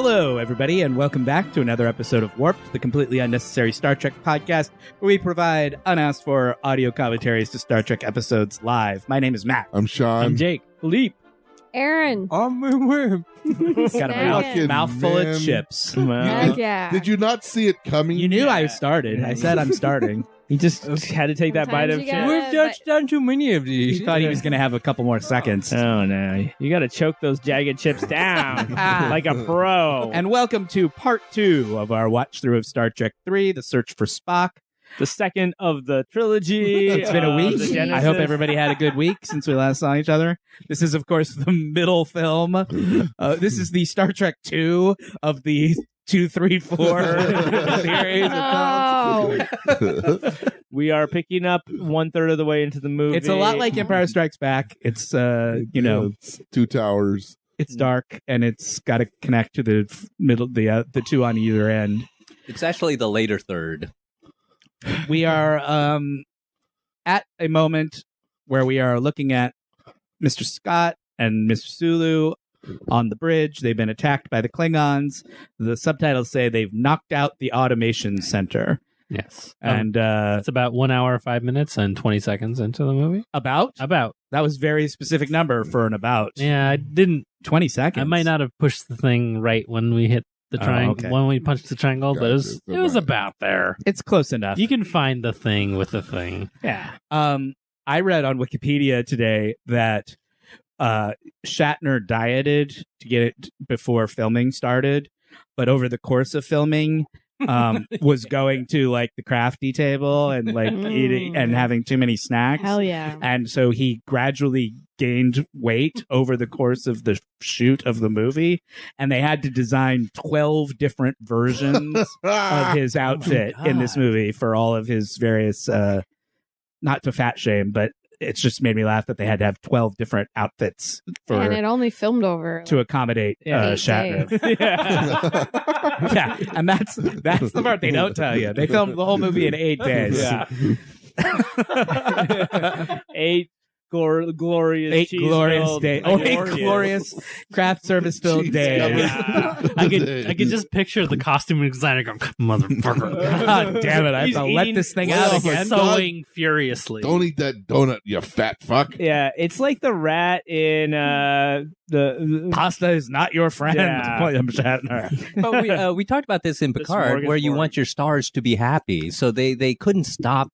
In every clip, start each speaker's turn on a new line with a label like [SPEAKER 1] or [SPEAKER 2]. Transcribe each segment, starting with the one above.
[SPEAKER 1] Hello, everybody, and welcome back to another episode of Warped, the completely unnecessary Star Trek podcast, where we provide unasked for audio commentaries to Star Trek episodes live. My name is Matt.
[SPEAKER 2] I'm Sean.
[SPEAKER 3] I'm Jake.
[SPEAKER 4] Philippe.
[SPEAKER 5] Erin.
[SPEAKER 3] I'm Wim.
[SPEAKER 1] Got a mouthful of chips.
[SPEAKER 5] Heck yeah.
[SPEAKER 2] Did you not see it coming?
[SPEAKER 1] You knew I started. I said I'm starting.
[SPEAKER 4] He just had to take that bite of
[SPEAKER 5] Sometimes
[SPEAKER 4] chip.
[SPEAKER 5] you gotta-
[SPEAKER 3] We've just done too many of these.
[SPEAKER 1] He thought he was going to have a couple more seconds.
[SPEAKER 4] Oh, no. You got to choke those jagged chips down like a pro.
[SPEAKER 1] And welcome to part 2 of our watch through of Star Trek 3, The Search for Spock.
[SPEAKER 4] The second of the trilogy.
[SPEAKER 1] It's been a week.
[SPEAKER 4] the Genesis.
[SPEAKER 1] I hope everybody had a good week since we last saw each other. This is, of course, the middle film. This is the Star Trek 2 of the 2, 3, 4 series.
[SPEAKER 5] Oh.
[SPEAKER 4] We are picking up 1/3 of the way into the movie.
[SPEAKER 1] It's a lot like Empire Strikes Back. It's,
[SPEAKER 2] It's Two Towers.
[SPEAKER 1] it's dark and it's got to connect to the middle, the two on either end.
[SPEAKER 6] It's actually the later third.
[SPEAKER 1] We are at a moment where we are looking at Mr. Scott and Mr. Sulu on the bridge. They've been attacked by the Klingons. The subtitles say they've knocked out the automation center.
[SPEAKER 3] Yes.
[SPEAKER 1] And
[SPEAKER 3] It's about 1 hour, 5 minutes, and 20 seconds into the movie.
[SPEAKER 1] about? That was very specific number for an about.
[SPEAKER 3] Yeah, I didn't.
[SPEAKER 1] 20 seconds.
[SPEAKER 3] I might not have pushed the thing right when we hit the triangle,
[SPEAKER 1] okay.
[SPEAKER 3] when we punched the triangle, but it was about there.
[SPEAKER 1] It's close enough.
[SPEAKER 3] You can find the thing with the thing.
[SPEAKER 1] Yeah. I read on Wikipedia today that Shatner dieted to get it before filming started, but over the course of filming, was going to like the crafty table and like eating and having too many snacks.
[SPEAKER 5] Hell yeah.
[SPEAKER 1] And so he gradually gained weight over the course of the shoot of the movie, and they had to design 12 different versions of his outfit in this movie for all of his various not to fat shame, but it's just made me laugh that they had to have 12 different outfits for
[SPEAKER 5] And it only filmed over.
[SPEAKER 1] to accommodate
[SPEAKER 5] 8
[SPEAKER 1] Shatner.
[SPEAKER 5] days.
[SPEAKER 1] Yeah, and that's the part they don't tell you. They filmed the whole movie in 8 days.
[SPEAKER 4] Yeah. 8 glorious
[SPEAKER 1] 8
[SPEAKER 4] cheese
[SPEAKER 1] glorious
[SPEAKER 4] filled-
[SPEAKER 1] days. Oh, 8 glorious craft service filled
[SPEAKER 2] Cheese
[SPEAKER 1] days.
[SPEAKER 3] I could just picture the costume designer going, motherfucker.
[SPEAKER 1] God damn it! I have
[SPEAKER 4] He's
[SPEAKER 1] to let
[SPEAKER 4] eating-
[SPEAKER 1] this thing
[SPEAKER 2] Well,
[SPEAKER 1] out again.
[SPEAKER 3] Sewing furiously.
[SPEAKER 2] Don't eat that donut, you fat fuck.
[SPEAKER 4] Yeah, it's like the rat in the
[SPEAKER 1] Pasta is not your friend,
[SPEAKER 4] Yeah.
[SPEAKER 1] William Shatner.
[SPEAKER 6] But we talked about this in
[SPEAKER 4] The
[SPEAKER 6] Picard, where you
[SPEAKER 4] smorgasbord.
[SPEAKER 6] want your stars to be happy. So they couldn't stop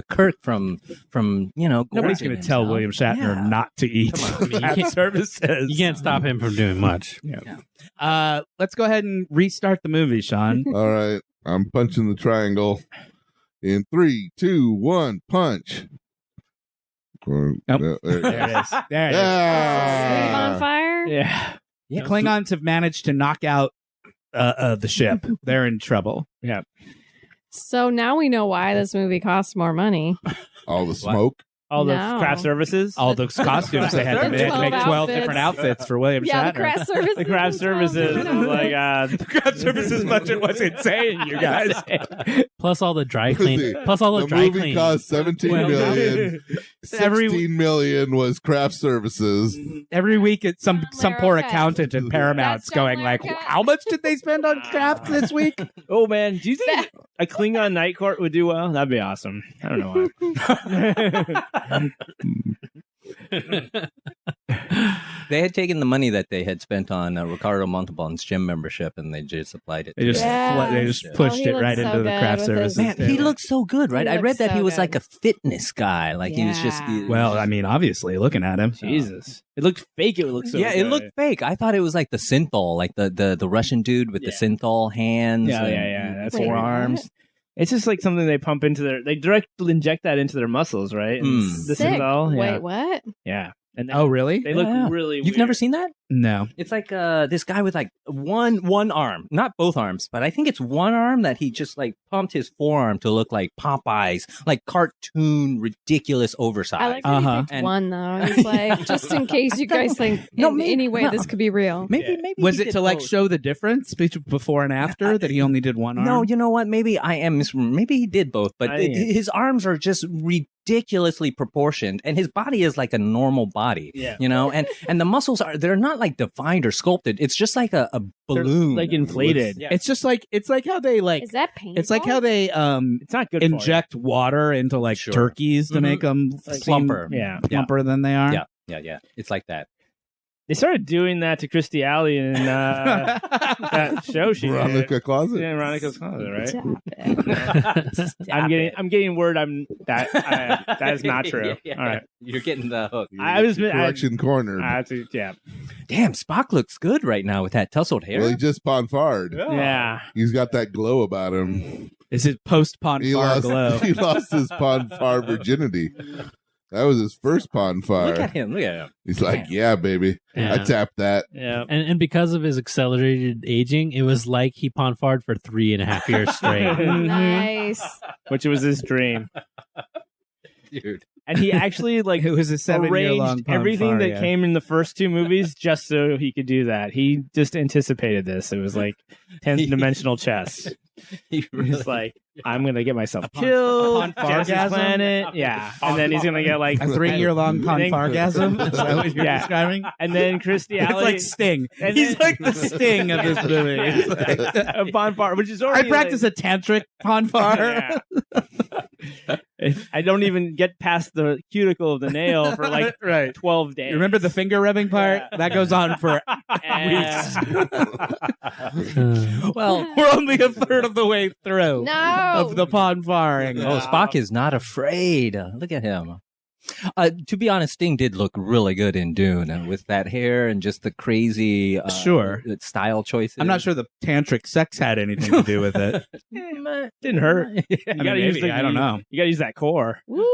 [SPEAKER 6] Kirk from
[SPEAKER 1] Nobody's
[SPEAKER 6] gorging
[SPEAKER 1] going to tell
[SPEAKER 6] himself.
[SPEAKER 1] William Shatner
[SPEAKER 6] Yeah.
[SPEAKER 1] not to eat
[SPEAKER 6] Come on, I mean, you
[SPEAKER 1] craft
[SPEAKER 3] can't-
[SPEAKER 1] services.
[SPEAKER 3] You can't stop him from doing much.
[SPEAKER 1] Let's go ahead and restart the movie, Sean.
[SPEAKER 2] All right. I'm punching the triangle. In 3, 2, 1, punch.
[SPEAKER 1] Nope. There it is. There it is.
[SPEAKER 5] Sleep
[SPEAKER 2] Yeah.
[SPEAKER 5] on fire?
[SPEAKER 4] yeah.
[SPEAKER 1] The Klingons have managed to knock out the ship. They're in trouble.
[SPEAKER 5] So now we know why this movie costs more money.
[SPEAKER 2] All the smoke.
[SPEAKER 4] All the
[SPEAKER 5] No.
[SPEAKER 4] craft services.
[SPEAKER 1] All those costumes they had to make,
[SPEAKER 5] 12
[SPEAKER 1] make 12
[SPEAKER 5] outfits.
[SPEAKER 1] different outfits for William
[SPEAKER 5] Yeah,
[SPEAKER 1] Shatner.
[SPEAKER 5] the craft services.
[SPEAKER 4] The craft services.
[SPEAKER 5] You know.
[SPEAKER 4] Like,
[SPEAKER 1] The craft services budget was insane, you guys.
[SPEAKER 3] Plus all the dry clean.
[SPEAKER 2] See,
[SPEAKER 3] Plus all the,
[SPEAKER 2] The
[SPEAKER 3] dry
[SPEAKER 2] movie
[SPEAKER 3] clean.
[SPEAKER 2] cost 17 million.
[SPEAKER 1] Every-
[SPEAKER 2] 16 million was craft services.
[SPEAKER 1] Every week, it's some poor
[SPEAKER 5] America.
[SPEAKER 1] accountant at Paramount's
[SPEAKER 5] That's
[SPEAKER 1] going like,
[SPEAKER 5] America.
[SPEAKER 1] how much did they spend on craft this week?
[SPEAKER 4] oh man, do you think a Klingon night court would do well? That'd be awesome. I don't know why.
[SPEAKER 6] They had taken the money that they had spent on Ricardo Montalban's gym membership, and they just applied it.
[SPEAKER 1] They
[SPEAKER 6] to
[SPEAKER 1] just
[SPEAKER 6] it.
[SPEAKER 5] Yeah.
[SPEAKER 1] they just
[SPEAKER 5] Oh,
[SPEAKER 1] pushed
[SPEAKER 5] he
[SPEAKER 1] it
[SPEAKER 5] looks
[SPEAKER 1] right
[SPEAKER 5] so
[SPEAKER 1] into the
[SPEAKER 5] good
[SPEAKER 1] craft
[SPEAKER 5] with
[SPEAKER 1] services.
[SPEAKER 5] his-
[SPEAKER 6] Man, he
[SPEAKER 1] table.
[SPEAKER 6] looked so good, right?
[SPEAKER 5] He
[SPEAKER 6] I read
[SPEAKER 5] looks
[SPEAKER 6] that he
[SPEAKER 5] so
[SPEAKER 6] was
[SPEAKER 5] good.
[SPEAKER 6] like a fitness guy. Like he was just.
[SPEAKER 5] Yeah.
[SPEAKER 1] Well, I mean, obviously, looking at him.
[SPEAKER 4] Jesus, it looked fake. It looked so.
[SPEAKER 6] yeah, it
[SPEAKER 4] good.
[SPEAKER 6] looked fake. I thought it was like the synthol, like the Russian dude with the synthol hands
[SPEAKER 4] Yeah,
[SPEAKER 6] and
[SPEAKER 4] yeah. That's
[SPEAKER 5] Wait,
[SPEAKER 6] forearms.
[SPEAKER 5] what?
[SPEAKER 4] It's just like something they pump into their. They directly inject that into their muscles, right? And The
[SPEAKER 5] Sick.
[SPEAKER 4] synthol. Yeah.
[SPEAKER 5] Wait, what?
[SPEAKER 4] Yeah. And
[SPEAKER 1] Oh, really?
[SPEAKER 4] they look
[SPEAKER 6] Yeah.
[SPEAKER 4] really.
[SPEAKER 6] You've never
[SPEAKER 4] weird.
[SPEAKER 6] seen that?
[SPEAKER 1] No.
[SPEAKER 6] It's like this guy with like one arm, not both arms, but I think it's one arm that he just like pumped his forearm to look like Popeye's, like cartoon, ridiculous oversized.
[SPEAKER 5] I like that he picked
[SPEAKER 6] And-
[SPEAKER 5] one, though. It's like, just in case you guys think
[SPEAKER 6] No,
[SPEAKER 5] in
[SPEAKER 6] maybe-
[SPEAKER 5] any way this could be real.
[SPEAKER 6] maybe
[SPEAKER 1] Was
[SPEAKER 6] he
[SPEAKER 1] it
[SPEAKER 6] did
[SPEAKER 1] to like
[SPEAKER 6] both.
[SPEAKER 1] show the difference before and after that he only did one arm?
[SPEAKER 6] No, you know what? Maybe I am maybe he did both, but
[SPEAKER 4] I-
[SPEAKER 6] his arms are just ridiculously proportioned, and his body is like a normal body.
[SPEAKER 4] Yeah.
[SPEAKER 6] You know, and the muscles they're not like defined or sculpted. It's just like a balloon,
[SPEAKER 4] like inflated.
[SPEAKER 6] Yeah.
[SPEAKER 1] It's just like it's like how they like
[SPEAKER 5] Is that painful?
[SPEAKER 1] it's like how they
[SPEAKER 4] It's not good.
[SPEAKER 1] inject water into like
[SPEAKER 6] Sure.
[SPEAKER 1] turkeys to
[SPEAKER 6] Mhm.
[SPEAKER 1] make them
[SPEAKER 4] Like
[SPEAKER 6] plumper.
[SPEAKER 4] Yeah.
[SPEAKER 1] plumper than they are.
[SPEAKER 6] Yeah. It's like that.
[SPEAKER 4] They started doing that to Christy Alley in that show she did.
[SPEAKER 2] Veronica Closet.
[SPEAKER 4] Yeah, Veronica's Closet, right?
[SPEAKER 5] Stop it.
[SPEAKER 4] I'm getting word that is not true.
[SPEAKER 6] Yeah.
[SPEAKER 4] All right.
[SPEAKER 6] You're getting the hook.
[SPEAKER 4] I was
[SPEAKER 2] Correction corner.
[SPEAKER 4] yeah.
[SPEAKER 6] Damn, Spock looks good right now with that tousled hair.
[SPEAKER 2] Well, he just ponfarred.
[SPEAKER 4] Yeah.
[SPEAKER 2] He's got that glow about him.
[SPEAKER 1] Is it post
[SPEAKER 2] He
[SPEAKER 1] Ponfar
[SPEAKER 2] lost,
[SPEAKER 1] glow?
[SPEAKER 2] he lost his ponfar virginity. That was his first ponfar.
[SPEAKER 6] Look at him.
[SPEAKER 2] He's like, yeah, baby.
[SPEAKER 3] Yeah.
[SPEAKER 2] I tapped that.
[SPEAKER 4] Yeah.
[SPEAKER 3] And because of his accelerated aging, it was like he ponfarred for 3.5 years straight.
[SPEAKER 5] Nice.
[SPEAKER 4] Which was his dream.
[SPEAKER 6] Dude.
[SPEAKER 4] And he actually like
[SPEAKER 1] It was a 7-year-long
[SPEAKER 4] arranged everything
[SPEAKER 1] Ponfar,
[SPEAKER 4] that
[SPEAKER 1] yeah.
[SPEAKER 4] came in the first two movies just so he could do that. He just anticipated this. It was like 10th dimensional chess.
[SPEAKER 6] He really,
[SPEAKER 4] He's like, I'm gonna get myself
[SPEAKER 1] a
[SPEAKER 4] killed.
[SPEAKER 1] Ponfargasm?
[SPEAKER 4] Jesse's planet, yeah, and then he's gonna get like
[SPEAKER 1] A 3-year-long
[SPEAKER 4] I think-
[SPEAKER 1] Ponfargasm? Is that what you're
[SPEAKER 4] Yeah.
[SPEAKER 1] describing?
[SPEAKER 4] and then Christy
[SPEAKER 1] It's
[SPEAKER 4] Alley,
[SPEAKER 1] like Sting.
[SPEAKER 4] And
[SPEAKER 1] He's
[SPEAKER 4] then-
[SPEAKER 1] like the Sting of this movie. It's like,
[SPEAKER 4] a Ponfar, which is
[SPEAKER 1] I
[SPEAKER 4] already
[SPEAKER 1] practice a tantric Ponfar.
[SPEAKER 4] I don't even get past the cuticle of the nail for like
[SPEAKER 1] right.
[SPEAKER 4] 12 days.
[SPEAKER 1] You remember the finger rubbing part?
[SPEAKER 4] Yeah.
[SPEAKER 1] That goes on for
[SPEAKER 6] well,
[SPEAKER 1] we're only a third of the way through
[SPEAKER 5] No.
[SPEAKER 1] of the Ponfaring.
[SPEAKER 6] oh, Spock is not afraid. Look at him. To be honest, Sting did look really good in Dune, and with that hair and just the crazy
[SPEAKER 1] Sure.
[SPEAKER 6] style choices.
[SPEAKER 1] I'm not sure the tantric sex had anything to do with it.
[SPEAKER 4] Didn't hurt. You
[SPEAKER 1] I mean,
[SPEAKER 4] gotta use
[SPEAKER 1] maybe,
[SPEAKER 4] the,
[SPEAKER 1] I don't know.
[SPEAKER 4] You gotta use that core.
[SPEAKER 5] Woo.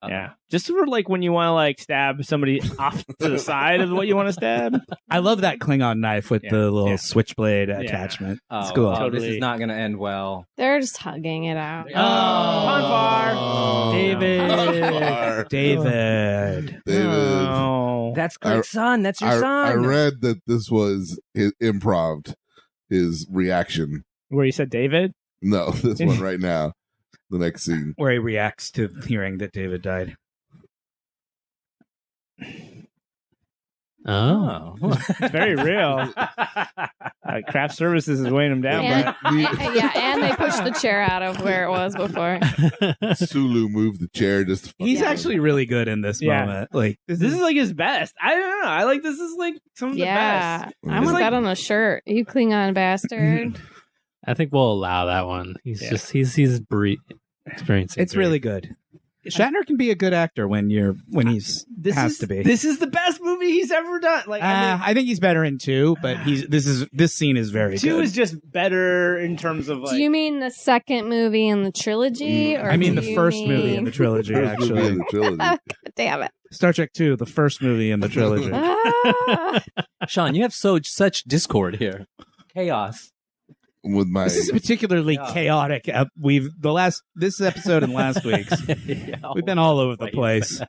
[SPEAKER 4] Yeah, just for like when you want to like stab somebody off to the side of what you want to stab.
[SPEAKER 1] I love that Klingon knife with
[SPEAKER 4] Yeah.
[SPEAKER 1] the little
[SPEAKER 4] Yeah.
[SPEAKER 1] switchblade attachment.
[SPEAKER 6] Oh,
[SPEAKER 1] It's cool.
[SPEAKER 6] oh, this
[SPEAKER 4] Totally.
[SPEAKER 6] is not going to end well.
[SPEAKER 5] They're just hugging it out.
[SPEAKER 4] Ponfar, David.
[SPEAKER 2] Ponfar.
[SPEAKER 1] David.
[SPEAKER 2] David.
[SPEAKER 4] Oh.
[SPEAKER 6] That's Kirk's son. That's your
[SPEAKER 2] I
[SPEAKER 6] son.
[SPEAKER 2] read that this was his improv, his reaction.
[SPEAKER 4] Where you said David?
[SPEAKER 2] No, this one right now. The next scene.
[SPEAKER 1] Where he reacts to hearing that David died.
[SPEAKER 3] Oh.
[SPEAKER 4] It's very real. Craft Services is weighing him down.
[SPEAKER 5] And,
[SPEAKER 4] but
[SPEAKER 5] and they pushed the chair out of where it was before.
[SPEAKER 2] Sulu moved the chair just.
[SPEAKER 1] He's
[SPEAKER 5] Yeah.
[SPEAKER 1] actually really good in this
[SPEAKER 4] Yeah.
[SPEAKER 1] moment. Like
[SPEAKER 4] this is like his best. I don't know. I like this is like some of the
[SPEAKER 5] Yeah.
[SPEAKER 4] best.
[SPEAKER 5] I
[SPEAKER 2] It's
[SPEAKER 5] want
[SPEAKER 4] like-
[SPEAKER 5] that on a shirt. You Klingon bastard.
[SPEAKER 3] I think we'll allow that one. He's
[SPEAKER 4] Yeah.
[SPEAKER 3] just he's experiencing.
[SPEAKER 1] it's really good. Shatner can be a good actor when he's has to be.
[SPEAKER 4] This is the best movie he's ever done. Like
[SPEAKER 1] I think he's better in 2, but this scene is very
[SPEAKER 4] two
[SPEAKER 1] good.
[SPEAKER 4] is just better in terms of like.
[SPEAKER 5] Do you mean the second movie in the trilogy? Or
[SPEAKER 1] I mean
[SPEAKER 5] do
[SPEAKER 1] the
[SPEAKER 5] you
[SPEAKER 1] first
[SPEAKER 5] mean...
[SPEAKER 1] movie in the trilogy,
[SPEAKER 2] First movie
[SPEAKER 1] actually.
[SPEAKER 2] in the trilogy.
[SPEAKER 5] Oh, damn it.
[SPEAKER 1] Star Trek 2, the first movie in the trilogy.
[SPEAKER 5] Ah.
[SPEAKER 6] Sean, you have such discord here. Chaos.
[SPEAKER 2] With my
[SPEAKER 1] This is particularly chaotic. This episode and last week's. We've been all over the place.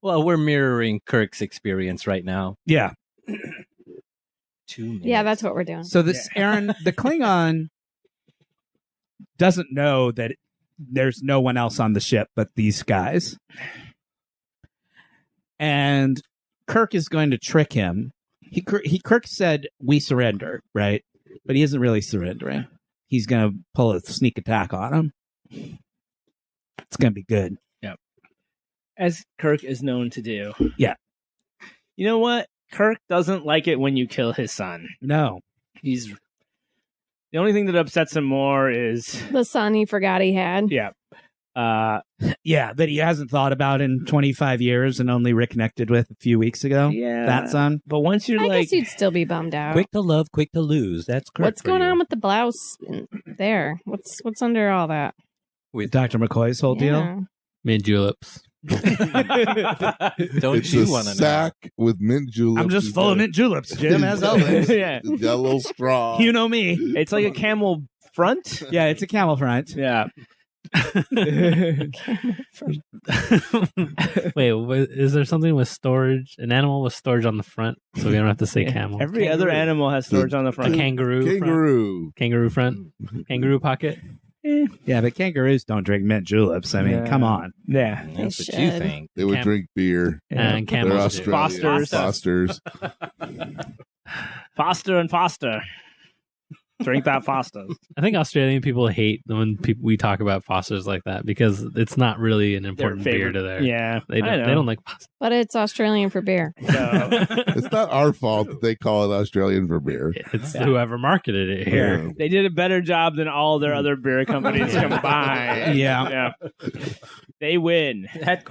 [SPEAKER 6] Well, we're mirroring Kirk's experience right now.
[SPEAKER 1] Yeah.
[SPEAKER 6] 2 minutes.
[SPEAKER 5] Yeah, that's what we're doing.
[SPEAKER 1] So this Erin, the Klingon doesn't know that there's no one else on the ship but these guys. And Kirk is going to trick him. Kirk said, "We surrender," right? But he isn't really surrendering. He's going to pull a sneak attack on him. It's going to be good.
[SPEAKER 4] as Kirk is known to do.
[SPEAKER 1] Yeah.
[SPEAKER 4] You know what? Kirk doesn't like it when you kill his son.
[SPEAKER 1] No.
[SPEAKER 4] He's the only thing that upsets him more is
[SPEAKER 5] The son he forgot he had.
[SPEAKER 4] yeah.
[SPEAKER 1] Yeah, that he hasn't thought about in 25 years and only reconnected with a few weeks ago.
[SPEAKER 4] Yeah.
[SPEAKER 1] That son.
[SPEAKER 4] But once you're
[SPEAKER 5] I
[SPEAKER 4] like
[SPEAKER 5] guess you'd still be bummed out.
[SPEAKER 6] Quick to love, quick to lose. That's Kirk.
[SPEAKER 5] What's going on with the blouse there? What's under all that?
[SPEAKER 1] With Dr. McCoy's whole deal.
[SPEAKER 3] Mint juleps.
[SPEAKER 6] Don't
[SPEAKER 2] It's
[SPEAKER 6] you
[SPEAKER 2] a
[SPEAKER 6] want to know?
[SPEAKER 2] sack with mint juleps.
[SPEAKER 1] I'm just full of mint juleps, Jim, as always.
[SPEAKER 4] yeah.
[SPEAKER 2] It's got a little straw.
[SPEAKER 1] You know me.
[SPEAKER 4] It's like a camel front.
[SPEAKER 1] Yeah, it's a camel front.
[SPEAKER 4] Yeah.
[SPEAKER 3] Wait, is there something with storage? An animal with storage on the front, so we don't have to say camel.
[SPEAKER 4] Every other animal has storage on the
[SPEAKER 3] A
[SPEAKER 4] front.
[SPEAKER 3] kangaroo.
[SPEAKER 2] Kangaroo.
[SPEAKER 3] Front? Kangaroo front. Kangaroo pocket.
[SPEAKER 1] Yeah, but kangaroos don't drink mint juleps. I mean,
[SPEAKER 4] Yeah.
[SPEAKER 1] come on.
[SPEAKER 4] Yeah.
[SPEAKER 6] That's
[SPEAKER 5] They
[SPEAKER 6] what you
[SPEAKER 5] should.
[SPEAKER 6] think.
[SPEAKER 2] They would drink beer.
[SPEAKER 3] And
[SPEAKER 2] They're
[SPEAKER 3] camels do.
[SPEAKER 2] Australian.
[SPEAKER 4] Fosters. Foster and Foster. Drink that Foster.
[SPEAKER 3] I think Australian people hate when we talk about Fosters like that because it's not really an important beer to their.
[SPEAKER 4] Yeah.
[SPEAKER 3] They don't like Foster.
[SPEAKER 5] But it's Australian for beer.
[SPEAKER 4] So,
[SPEAKER 2] It's not our fault that they call it Australian for beer.
[SPEAKER 3] It's whoever marketed it here.
[SPEAKER 2] Yeah.
[SPEAKER 4] they did a better job than all their other beer companies combined.
[SPEAKER 1] Yeah.
[SPEAKER 4] They win.
[SPEAKER 6] That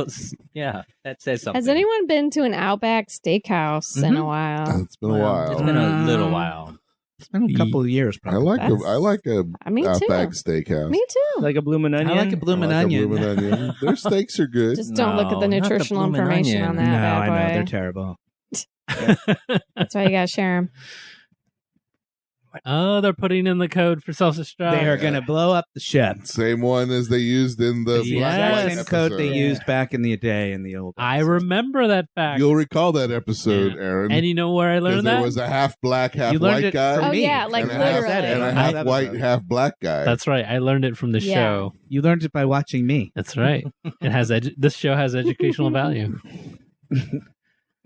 [SPEAKER 6] says something.
[SPEAKER 5] Has anyone been to an Outback Steakhouse in a while?
[SPEAKER 2] It's been a while.
[SPEAKER 6] It's been a little while.
[SPEAKER 1] It's been a couple of years,
[SPEAKER 2] I
[SPEAKER 1] probably.
[SPEAKER 2] like a
[SPEAKER 5] Me too.
[SPEAKER 2] Outback Steakhouse.
[SPEAKER 5] Me too.
[SPEAKER 4] Like a bloomin' onion.
[SPEAKER 1] I like a bloomin'
[SPEAKER 2] I like a
[SPEAKER 1] onion.
[SPEAKER 2] bloomin' onion. Their steaks are good.
[SPEAKER 5] Just don't look at
[SPEAKER 6] No,
[SPEAKER 5] the
[SPEAKER 6] not the
[SPEAKER 5] nutritional
[SPEAKER 6] bloomin'
[SPEAKER 5] information
[SPEAKER 6] onion.
[SPEAKER 5] on that
[SPEAKER 1] No,
[SPEAKER 5] bad
[SPEAKER 1] I know.
[SPEAKER 5] boy.
[SPEAKER 1] They're terrible.
[SPEAKER 5] That's why you gotta share them.
[SPEAKER 3] Oh, they're putting in the code for self-destruct.
[SPEAKER 1] They are going to blow up the ship.
[SPEAKER 2] Same one as they used in the
[SPEAKER 3] Yes.
[SPEAKER 2] Black and White
[SPEAKER 1] Same code they
[SPEAKER 2] episode.
[SPEAKER 1] used back in the day in the old.
[SPEAKER 3] I remember that fact.
[SPEAKER 2] You'll recall that episode,
[SPEAKER 3] Yeah.
[SPEAKER 2] Aaron.
[SPEAKER 3] And you know where I
[SPEAKER 2] 'cause
[SPEAKER 3] learned
[SPEAKER 2] there
[SPEAKER 3] that?
[SPEAKER 2] was a half black, half
[SPEAKER 3] You learned
[SPEAKER 2] white
[SPEAKER 3] it
[SPEAKER 2] guy.
[SPEAKER 3] from
[SPEAKER 5] Oh
[SPEAKER 3] me.
[SPEAKER 5] yeah, like
[SPEAKER 2] and a half,
[SPEAKER 5] literally.
[SPEAKER 2] and a
[SPEAKER 1] That
[SPEAKER 2] half
[SPEAKER 1] episode.
[SPEAKER 2] white, half black guy.
[SPEAKER 3] That's right. I learned it from the
[SPEAKER 5] Yeah.
[SPEAKER 3] show.
[SPEAKER 1] You learned it by watching me.
[SPEAKER 3] That's right. It has this show has educational value.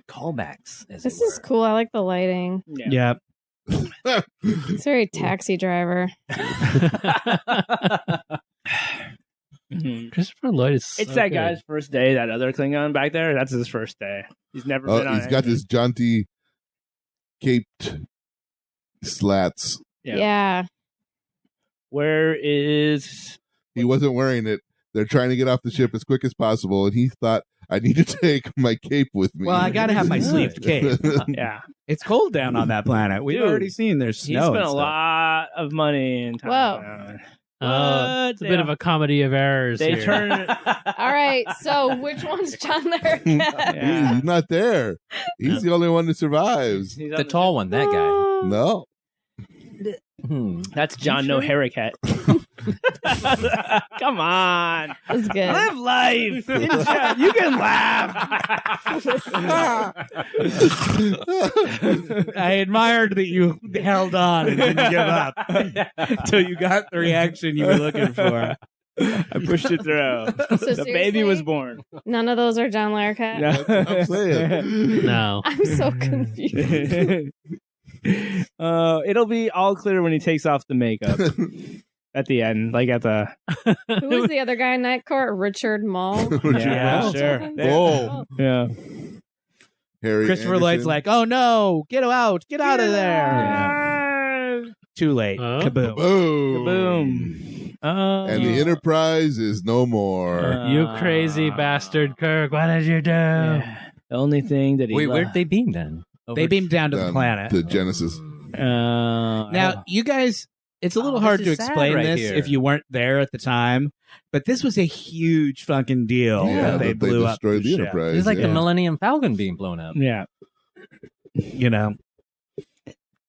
[SPEAKER 6] Callbacks. As
[SPEAKER 5] This
[SPEAKER 6] it
[SPEAKER 5] is
[SPEAKER 6] were.
[SPEAKER 5] cool. I like the lighting.
[SPEAKER 1] Yeah.
[SPEAKER 5] It's very taxi driver.
[SPEAKER 4] Mhm.
[SPEAKER 3] Christopher Lloyd is.
[SPEAKER 4] It's
[SPEAKER 3] so
[SPEAKER 4] that
[SPEAKER 3] good.
[SPEAKER 4] guy's first day, that other Klingon back there. That's his first day. He's never been on
[SPEAKER 2] He's got
[SPEAKER 4] anything.
[SPEAKER 2] this jaunty, caped slats.
[SPEAKER 4] Yeah.
[SPEAKER 5] Yeah.
[SPEAKER 4] Where is...
[SPEAKER 2] He wasn't wearing it. They're trying to get off the ship as quick as possible, and he thought, I need to take my cape with me.
[SPEAKER 1] Well, I got to have my sleeved cape.
[SPEAKER 4] Yeah.
[SPEAKER 1] It's cold down on that planet. We've
[SPEAKER 4] Dude,
[SPEAKER 1] already seen there's
[SPEAKER 4] He
[SPEAKER 1] snow.
[SPEAKER 4] spent
[SPEAKER 1] and
[SPEAKER 4] a
[SPEAKER 1] stuff.
[SPEAKER 4] lot of money and time.
[SPEAKER 5] Whoa.
[SPEAKER 3] Oh, it's a bit of a comedy of errors.
[SPEAKER 4] They
[SPEAKER 3] here.
[SPEAKER 4] turn...
[SPEAKER 5] All right. So which one's John Larroquette?
[SPEAKER 4] Yeah.
[SPEAKER 2] He's not there. He's the only one that survives.
[SPEAKER 4] He's on
[SPEAKER 6] The tall one, that guy.
[SPEAKER 2] No.
[SPEAKER 4] That's John No Haircut. Come on.
[SPEAKER 5] That's good.
[SPEAKER 4] Live life. You can laugh.
[SPEAKER 1] I admired that you held on and didn't give up until you got the reaction you were looking for.
[SPEAKER 4] I pushed it through.
[SPEAKER 5] So
[SPEAKER 4] The baby was
[SPEAKER 5] seriously?
[SPEAKER 4] born.
[SPEAKER 5] None of those are John Larroquette.
[SPEAKER 2] I'm saying.
[SPEAKER 3] No.
[SPEAKER 5] I'm so confused.
[SPEAKER 4] It'll be all clear when he takes off the makeup at the end, like at the.
[SPEAKER 5] Who was the other guy in Night Court? Richard Mull.
[SPEAKER 1] Yeah, sure.
[SPEAKER 2] Whoa.
[SPEAKER 4] Yeah.
[SPEAKER 2] Harry
[SPEAKER 1] Christopher
[SPEAKER 2] Anderson.
[SPEAKER 1] Lloyd's like, oh no, get out of there. Too late. Kaboom.
[SPEAKER 2] Boom.
[SPEAKER 4] Boom.
[SPEAKER 2] And the Enterprise is no more.
[SPEAKER 3] You crazy bastard, Kirk. What did you do?
[SPEAKER 4] Yeah. The only thing that he
[SPEAKER 6] Wait, where'd
[SPEAKER 4] loved-
[SPEAKER 6] they beam then?
[SPEAKER 1] They beamed down to the planet.
[SPEAKER 2] The Genesis.
[SPEAKER 1] Now, you guys, it's a little
[SPEAKER 6] Oh,
[SPEAKER 1] hard
[SPEAKER 6] this
[SPEAKER 1] to
[SPEAKER 6] is sad
[SPEAKER 1] explain
[SPEAKER 6] right
[SPEAKER 1] this
[SPEAKER 6] here.
[SPEAKER 1] if you weren't there at the time, but this was a huge fucking deal
[SPEAKER 2] Yeah,
[SPEAKER 1] that they
[SPEAKER 2] that
[SPEAKER 1] blew up
[SPEAKER 2] destroyed the
[SPEAKER 1] ship.
[SPEAKER 2] Enterprise.
[SPEAKER 6] It's like
[SPEAKER 2] yeah.
[SPEAKER 6] the Millennium Falcon being blown up.
[SPEAKER 4] Yeah.
[SPEAKER 1] You know,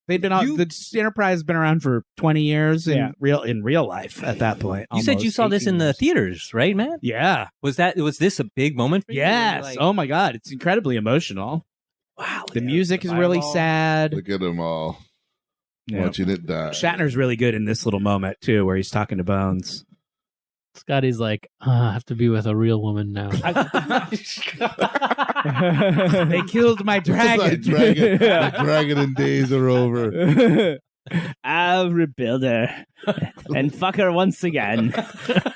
[SPEAKER 1] they'd been on the Enterprise has been around for 20 years
[SPEAKER 4] Yeah.
[SPEAKER 1] in real life at that point.
[SPEAKER 6] You said you
[SPEAKER 1] almost
[SPEAKER 6] saw this
[SPEAKER 1] 18
[SPEAKER 6] in the
[SPEAKER 1] years.
[SPEAKER 6] theaters, right, Matt?
[SPEAKER 1] Yeah.
[SPEAKER 6] Was this a big moment for you?
[SPEAKER 1] Yes.
[SPEAKER 6] Like,
[SPEAKER 1] Oh my God, it's incredibly emotional.
[SPEAKER 6] wow.
[SPEAKER 1] The music is really
[SPEAKER 4] fireball.
[SPEAKER 1] sad.
[SPEAKER 2] Look at them all
[SPEAKER 4] Yeah.
[SPEAKER 2] watching it die.
[SPEAKER 1] Shatner's really good in this little moment too, where he's talking to Bones.
[SPEAKER 3] Scotty's like, I have to be with a real woman now.
[SPEAKER 1] They killed my dragon.
[SPEAKER 2] The dragon and days are over.
[SPEAKER 4] I'll rebuild her and fuck her once again.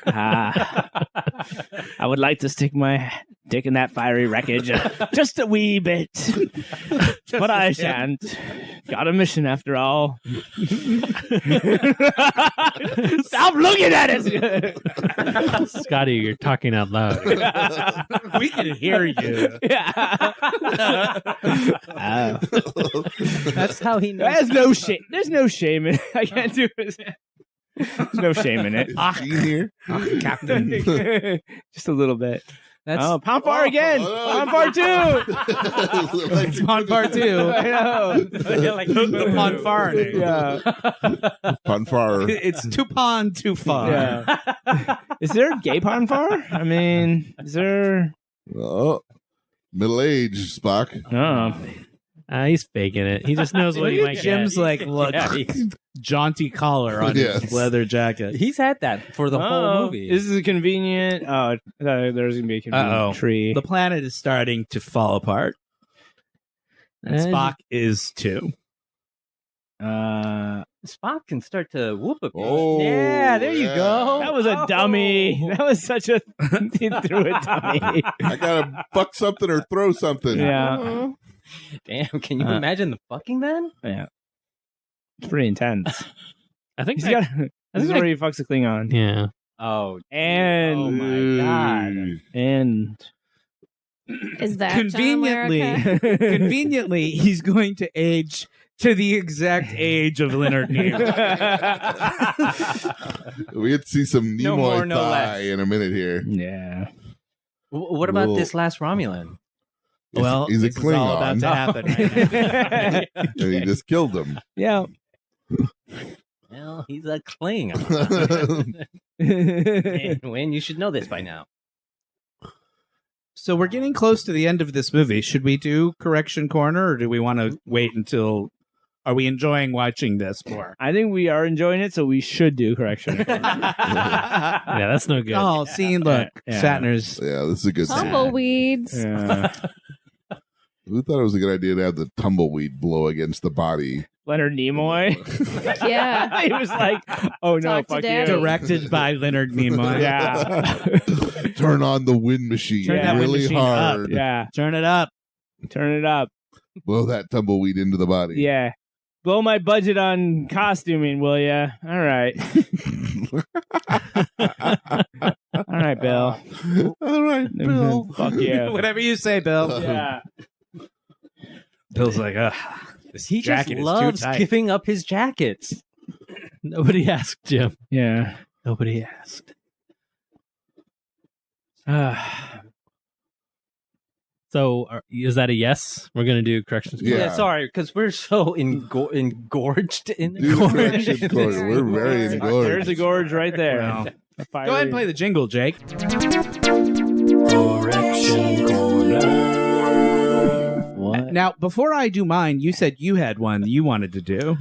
[SPEAKER 4] I would like to stick my dick in that fiery wreckage just a wee bit, but I shan't. Got a mission after all. Stop looking at it.
[SPEAKER 3] Scotty, you're talking out loud.
[SPEAKER 1] We can hear you.
[SPEAKER 4] Yeah.
[SPEAKER 6] That's how he knows.
[SPEAKER 4] There's no shame. There's no shame in it. I can't do it. There's no shame in it.
[SPEAKER 2] Is Gene here?
[SPEAKER 1] Captain.
[SPEAKER 4] Just a little bit.
[SPEAKER 6] That's
[SPEAKER 4] Oh, Pomfar again. Pomfar 2.
[SPEAKER 1] It's Ponfar too.
[SPEAKER 4] I know.
[SPEAKER 1] The Ponfarning.
[SPEAKER 4] Yeah.
[SPEAKER 2] Ponfar.
[SPEAKER 1] It's too pond, too far.
[SPEAKER 4] Yeah. Is there a gay Ponfar? I mean, is there?
[SPEAKER 2] Oh, middle-aged Spock.
[SPEAKER 4] No.
[SPEAKER 3] He's faking it. He just knows what he might
[SPEAKER 1] Jim's
[SPEAKER 3] get.
[SPEAKER 1] like, look, jaunty collar on his leather jacket.
[SPEAKER 6] He's had that for the whole movie.
[SPEAKER 4] This is convenient. Oh, I thought there was going to be a convenient tree.
[SPEAKER 1] The planet is starting to fall apart. And Spock is too.
[SPEAKER 6] Spock can start to whoop a bit.
[SPEAKER 2] Oh,
[SPEAKER 6] yeah, there you go.
[SPEAKER 4] That was a dummy. That was such a... He threw a dummy.
[SPEAKER 2] I gotta fuck something or throw something.
[SPEAKER 4] Yeah.
[SPEAKER 5] Mhm.
[SPEAKER 6] Damn, can you imagine the fucking then?
[SPEAKER 4] Yeah. It's pretty intense.
[SPEAKER 3] I think
[SPEAKER 4] This is where he fucks a Klingon.
[SPEAKER 3] Yeah.
[SPEAKER 6] Oh,
[SPEAKER 4] And...
[SPEAKER 6] oh my god.
[SPEAKER 4] And...
[SPEAKER 5] Is that John
[SPEAKER 1] Conveniently,
[SPEAKER 5] America?
[SPEAKER 1] conveniently, he's going to age to the exact age of Leonard Nimoy.
[SPEAKER 2] We get to see some Nimoy
[SPEAKER 6] No more, no
[SPEAKER 2] thigh
[SPEAKER 6] less.
[SPEAKER 2] in a minute here.
[SPEAKER 4] Yeah.
[SPEAKER 6] What about this last Romulan?
[SPEAKER 1] Well,
[SPEAKER 2] he's a
[SPEAKER 1] this is all about
[SPEAKER 2] Klingon,
[SPEAKER 1] to happen right now.
[SPEAKER 2] and he just killed him.
[SPEAKER 4] Yeah.
[SPEAKER 6] Well, he's a Klingon. Wayne, you should know this by now.
[SPEAKER 1] So we're getting close to the end of this movie. Should we do Correction Corner, or do we want to wait until... Are we enjoying watching this more?
[SPEAKER 4] I think we are enjoying it, so we should do correction.
[SPEAKER 3] Yeah, that's no good.
[SPEAKER 1] Oh, see, look,
[SPEAKER 4] Yeah.
[SPEAKER 1] Shatner's...
[SPEAKER 2] Yeah, this is a good scene.
[SPEAKER 5] Tumbleweeds.
[SPEAKER 4] Yeah.
[SPEAKER 2] Who thought it was a good idea to have the tumbleweed blow against the body?
[SPEAKER 4] Leonard Nimoy.
[SPEAKER 5] Yeah.
[SPEAKER 4] He was like, "Oh no,
[SPEAKER 5] Talk to
[SPEAKER 4] fuck
[SPEAKER 5] Daddy.
[SPEAKER 4] you."
[SPEAKER 1] Directed by Leonard Nimoy.
[SPEAKER 4] Yeah.
[SPEAKER 2] Turn on the wind machine
[SPEAKER 1] Turn that wind
[SPEAKER 2] really
[SPEAKER 1] machine
[SPEAKER 2] hard.
[SPEAKER 1] up.
[SPEAKER 4] Yeah.
[SPEAKER 1] Turn it up.
[SPEAKER 4] Turn it up.
[SPEAKER 2] Blow that tumbleweed into the body.
[SPEAKER 4] Yeah. Blow my budget on costuming, will ya? All right. All right, Bill.
[SPEAKER 2] All right, Bill.
[SPEAKER 4] Fuck you.
[SPEAKER 1] Whatever you say, Bill.
[SPEAKER 4] Yeah.
[SPEAKER 1] Bill's like, ugh.
[SPEAKER 6] He just
[SPEAKER 1] Jacket is too
[SPEAKER 6] loves
[SPEAKER 1] tight.
[SPEAKER 6] giving up his jackets.
[SPEAKER 3] Nobody asked, Jim.
[SPEAKER 4] Yeah.
[SPEAKER 3] Nobody asked. So, is that a yes? We're going to do corrections.
[SPEAKER 2] Yeah.
[SPEAKER 6] Yeah, sorry, because we're so engorged in the
[SPEAKER 2] Do the
[SPEAKER 6] corner.
[SPEAKER 2] correction corner. We're very engorged.
[SPEAKER 4] There's a gorge right there.
[SPEAKER 1] Well,
[SPEAKER 4] A
[SPEAKER 1] Go ahead and play the jingle, Jake.
[SPEAKER 4] What?
[SPEAKER 1] Now, before I do mine, you said you had one that you wanted to do.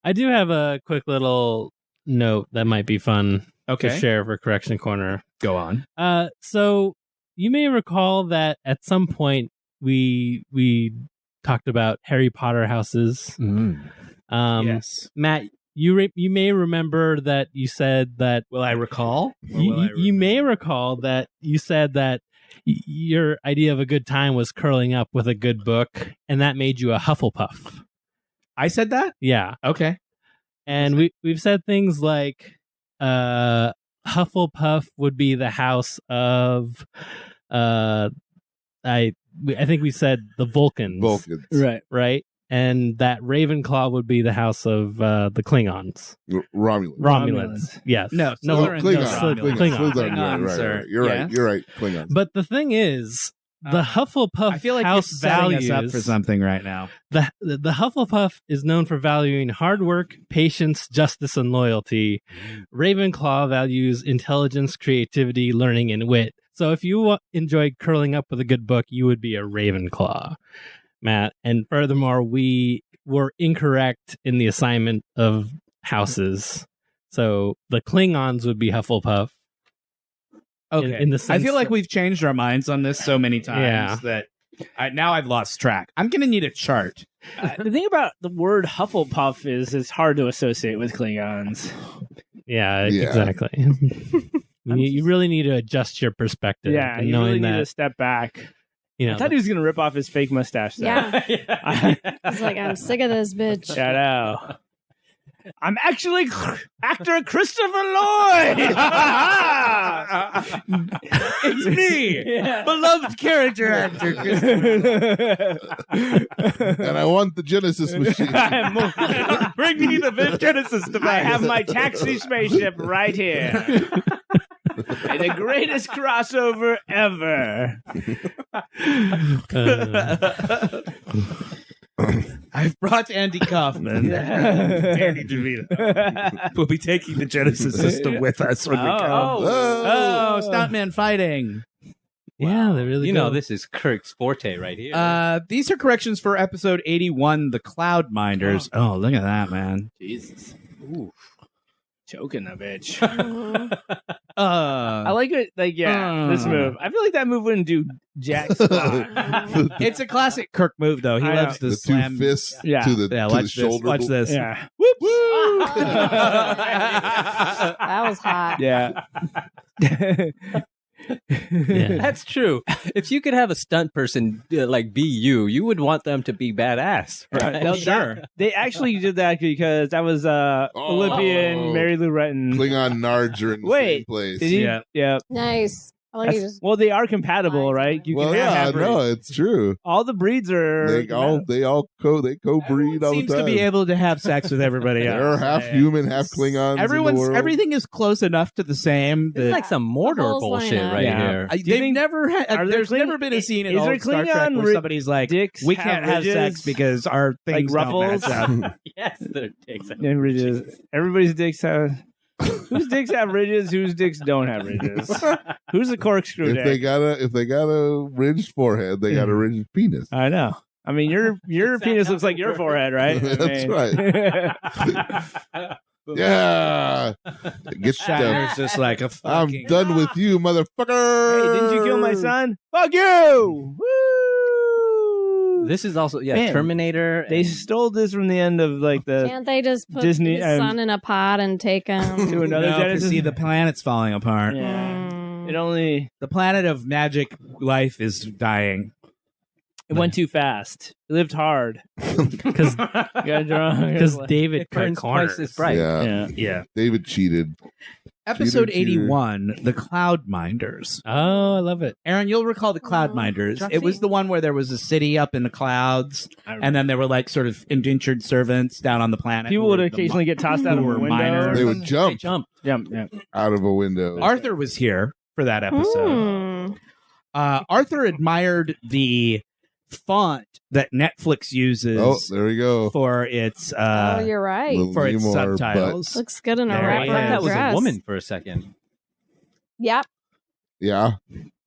[SPEAKER 3] I do have a quick little note that might be fun to
[SPEAKER 1] Okay.
[SPEAKER 3] share for Correction Corner.
[SPEAKER 1] Go on.
[SPEAKER 3] So you may recall that at some point we talked about Harry Potter houses.
[SPEAKER 1] Yes.
[SPEAKER 3] Matt, you may remember that you said that.
[SPEAKER 1] Will I recall? Or will I
[SPEAKER 3] You
[SPEAKER 1] remember?
[SPEAKER 3] may recall that you said that your idea of a good time was curling up with a good book, and that made you a Hufflepuff.
[SPEAKER 1] I said that?
[SPEAKER 3] Yeah,
[SPEAKER 1] Okay.
[SPEAKER 3] and we've said things like Hufflepuff would be the house of I think we said the Vulcans,
[SPEAKER 4] Right.
[SPEAKER 3] right? And that Ravenclaw would be the house of the Klingons,
[SPEAKER 2] Romulan.
[SPEAKER 3] Romulans. Yes,
[SPEAKER 1] No,
[SPEAKER 3] no,
[SPEAKER 1] Slytherin-
[SPEAKER 2] Klingon.
[SPEAKER 3] no,
[SPEAKER 2] Klingon.
[SPEAKER 3] Klingons.
[SPEAKER 2] Right. You're right. You're right. Klingon.
[SPEAKER 3] But the thing is, the Hufflepuff
[SPEAKER 1] I feel like
[SPEAKER 3] house
[SPEAKER 1] you're setting
[SPEAKER 3] values
[SPEAKER 1] us up for something right now.
[SPEAKER 3] the Hufflepuff is known for valuing hard work, patience, justice, and loyalty. Ravenclaw values intelligence, creativity, learning, and wit. So if you enjoy curling up with a good book, you would be a Ravenclaw, Matt. And furthermore, we were incorrect in the assignment of houses. So the Klingons would be Hufflepuff.
[SPEAKER 1] Okay.
[SPEAKER 3] In the
[SPEAKER 1] I
[SPEAKER 3] sense
[SPEAKER 1] feel like
[SPEAKER 3] that-
[SPEAKER 1] we've changed our minds on this so many times
[SPEAKER 3] Yeah.
[SPEAKER 1] that now I've lost track. I'm going to need a chart.
[SPEAKER 4] The thing about the word Hufflepuff is it's hard to associate with Klingons.
[SPEAKER 3] Yeah,
[SPEAKER 2] Yeah.
[SPEAKER 3] exactly. You really need to adjust your perspective.
[SPEAKER 4] Yeah,
[SPEAKER 3] and
[SPEAKER 4] you
[SPEAKER 3] knowing
[SPEAKER 4] really need
[SPEAKER 3] that,
[SPEAKER 4] to step back.
[SPEAKER 3] you know,
[SPEAKER 4] I thought he was going to rip off his fake mustache. Though.
[SPEAKER 5] Yeah.
[SPEAKER 4] I
[SPEAKER 5] He's like, I'm sick of this bitch.
[SPEAKER 4] know. I'm actually actor Christopher Lloyd.
[SPEAKER 1] It's me, beloved character actor.
[SPEAKER 2] And I want the Genesis machine.
[SPEAKER 1] Bring me the Genesis device.
[SPEAKER 4] I have my taxi spaceship right here. The greatest crossover ever.
[SPEAKER 1] I've brought Andy Kaufman. Andy DeVito. We'll be taking the Genesis system with us when we come.
[SPEAKER 2] Oh.
[SPEAKER 1] Oh, stuntman fighting.
[SPEAKER 3] Yeah, they're really
[SPEAKER 6] You
[SPEAKER 3] good.
[SPEAKER 6] know, this is Kirk's forte right here.
[SPEAKER 1] These are corrections for episode 81, The Cloud Minders. Oh, look at that, man.
[SPEAKER 4] Jesus. Ooh. Choking that bitch.
[SPEAKER 1] Uh,
[SPEAKER 4] I like it. Like, this move. I feel like that move wouldn't do jack squat.
[SPEAKER 1] it's a classic Kirk move, though. He
[SPEAKER 4] I
[SPEAKER 1] loves
[SPEAKER 2] The
[SPEAKER 1] to
[SPEAKER 2] two
[SPEAKER 1] slam.
[SPEAKER 2] fists
[SPEAKER 4] Yeah.
[SPEAKER 2] to the,
[SPEAKER 1] Yeah,
[SPEAKER 2] to the
[SPEAKER 1] watch this.
[SPEAKER 2] shoulder.
[SPEAKER 1] Watch this.
[SPEAKER 4] Yeah.
[SPEAKER 5] That was hot.
[SPEAKER 4] Yeah.
[SPEAKER 3] Yeah.
[SPEAKER 6] That's true. If you could have a stunt person like be you, you would want them to be badass. Right?
[SPEAKER 4] No,
[SPEAKER 1] Sure.
[SPEAKER 4] They actually did that because that was Olympian Mary Lou Retton.
[SPEAKER 2] Klingon Nards are in the
[SPEAKER 4] Wait,
[SPEAKER 2] same place.
[SPEAKER 4] Did he?
[SPEAKER 1] Yeah.
[SPEAKER 4] Yeah.
[SPEAKER 5] Nice. I like you just
[SPEAKER 4] Well, they are compatible, right? You
[SPEAKER 2] Well,
[SPEAKER 4] can
[SPEAKER 2] yeah,
[SPEAKER 4] have
[SPEAKER 2] no, it's true.
[SPEAKER 4] all the breeds are.
[SPEAKER 2] They co-breed
[SPEAKER 1] Everyone
[SPEAKER 2] all the
[SPEAKER 1] seems
[SPEAKER 2] time.
[SPEAKER 1] to be able to have sex with everybody else.
[SPEAKER 2] They're half human, half Klingons.
[SPEAKER 1] Everything is close enough to the same.
[SPEAKER 6] It's
[SPEAKER 1] That
[SPEAKER 6] like some Mordor
[SPEAKER 5] holes
[SPEAKER 6] bullshit
[SPEAKER 5] line up.
[SPEAKER 6] right
[SPEAKER 4] Yeah.
[SPEAKER 6] here.
[SPEAKER 1] they've never had.
[SPEAKER 4] are there
[SPEAKER 1] There's
[SPEAKER 4] Kling-
[SPEAKER 1] never been a scene in
[SPEAKER 4] is
[SPEAKER 1] all
[SPEAKER 4] there
[SPEAKER 1] of Star Trek
[SPEAKER 4] Klingon
[SPEAKER 1] where somebody's like,
[SPEAKER 4] dicks
[SPEAKER 1] "We can't have
[SPEAKER 4] ridges?
[SPEAKER 1] sex because our things don't
[SPEAKER 4] ruffles?
[SPEAKER 1] match up."
[SPEAKER 6] Yes, they're dicks.
[SPEAKER 4] Yeah, ridges. Everybody's dicks have. Whose dicks have ridges? Whose dicks don't have ridges? Who's the corkscrew
[SPEAKER 2] If
[SPEAKER 4] dick?
[SPEAKER 2] they got a ridged forehead, they got a ridged penis.
[SPEAKER 4] I know. I mean, your penis looks like your forehead, right?
[SPEAKER 2] That's
[SPEAKER 4] right.
[SPEAKER 2] Yeah, get
[SPEAKER 1] Shatner's
[SPEAKER 2] the.
[SPEAKER 1] just like a
[SPEAKER 2] I'm
[SPEAKER 1] fucking.
[SPEAKER 2] done with you, motherfucker.
[SPEAKER 4] Hey, didn't you kill my son? Fuck you! Woo!
[SPEAKER 6] This is also
[SPEAKER 4] Man,
[SPEAKER 6] Terminator.
[SPEAKER 4] They stole this from the end of like the
[SPEAKER 5] can't they just put
[SPEAKER 4] Disney,
[SPEAKER 5] his son in a pod and take him?
[SPEAKER 4] to another
[SPEAKER 1] No, 'cause
[SPEAKER 4] Genesis.
[SPEAKER 1] see, the planet's falling apart.
[SPEAKER 4] Yeah.
[SPEAKER 5] Mm.
[SPEAKER 4] It only
[SPEAKER 1] The planet of magic life is dying.
[SPEAKER 4] it went too fast. It lived hard.
[SPEAKER 3] Because
[SPEAKER 4] Because
[SPEAKER 3] David
[SPEAKER 6] It
[SPEAKER 3] cut
[SPEAKER 6] burns
[SPEAKER 3] corners.
[SPEAKER 6] twice as bright.
[SPEAKER 2] Yeah,
[SPEAKER 4] yeah.
[SPEAKER 1] Yeah.
[SPEAKER 2] David cheated.
[SPEAKER 1] Episode
[SPEAKER 2] Cheater.
[SPEAKER 1] 81, The Cloud Minders.
[SPEAKER 3] Oh, I love it.
[SPEAKER 1] Aaron, you'll recall the Cloud Minders. It was the one where there was a city up in the clouds, and then there were like sort of indentured servants down on the planet.
[SPEAKER 4] People
[SPEAKER 1] who
[SPEAKER 4] would
[SPEAKER 1] were
[SPEAKER 4] occasionally get tossed out of
[SPEAKER 1] who
[SPEAKER 4] a
[SPEAKER 1] were
[SPEAKER 4] window.
[SPEAKER 1] minors.
[SPEAKER 4] or
[SPEAKER 2] They would
[SPEAKER 4] something.
[SPEAKER 2] jump
[SPEAKER 4] Jump.
[SPEAKER 2] out of a window.
[SPEAKER 1] Arthur was here for that episode.
[SPEAKER 5] Hmm.
[SPEAKER 1] Arthur admired the font that Netflix uses
[SPEAKER 2] Oh, there we go.
[SPEAKER 1] for its
[SPEAKER 5] Oh, you're right.
[SPEAKER 2] Little
[SPEAKER 1] for its
[SPEAKER 2] Nemo,
[SPEAKER 1] subtitles.
[SPEAKER 5] Looks good in a
[SPEAKER 1] There
[SPEAKER 6] I
[SPEAKER 1] he
[SPEAKER 5] wrapper
[SPEAKER 6] thought that was
[SPEAKER 5] dress.
[SPEAKER 6] a woman for a second.
[SPEAKER 5] Yep.
[SPEAKER 2] Yeah,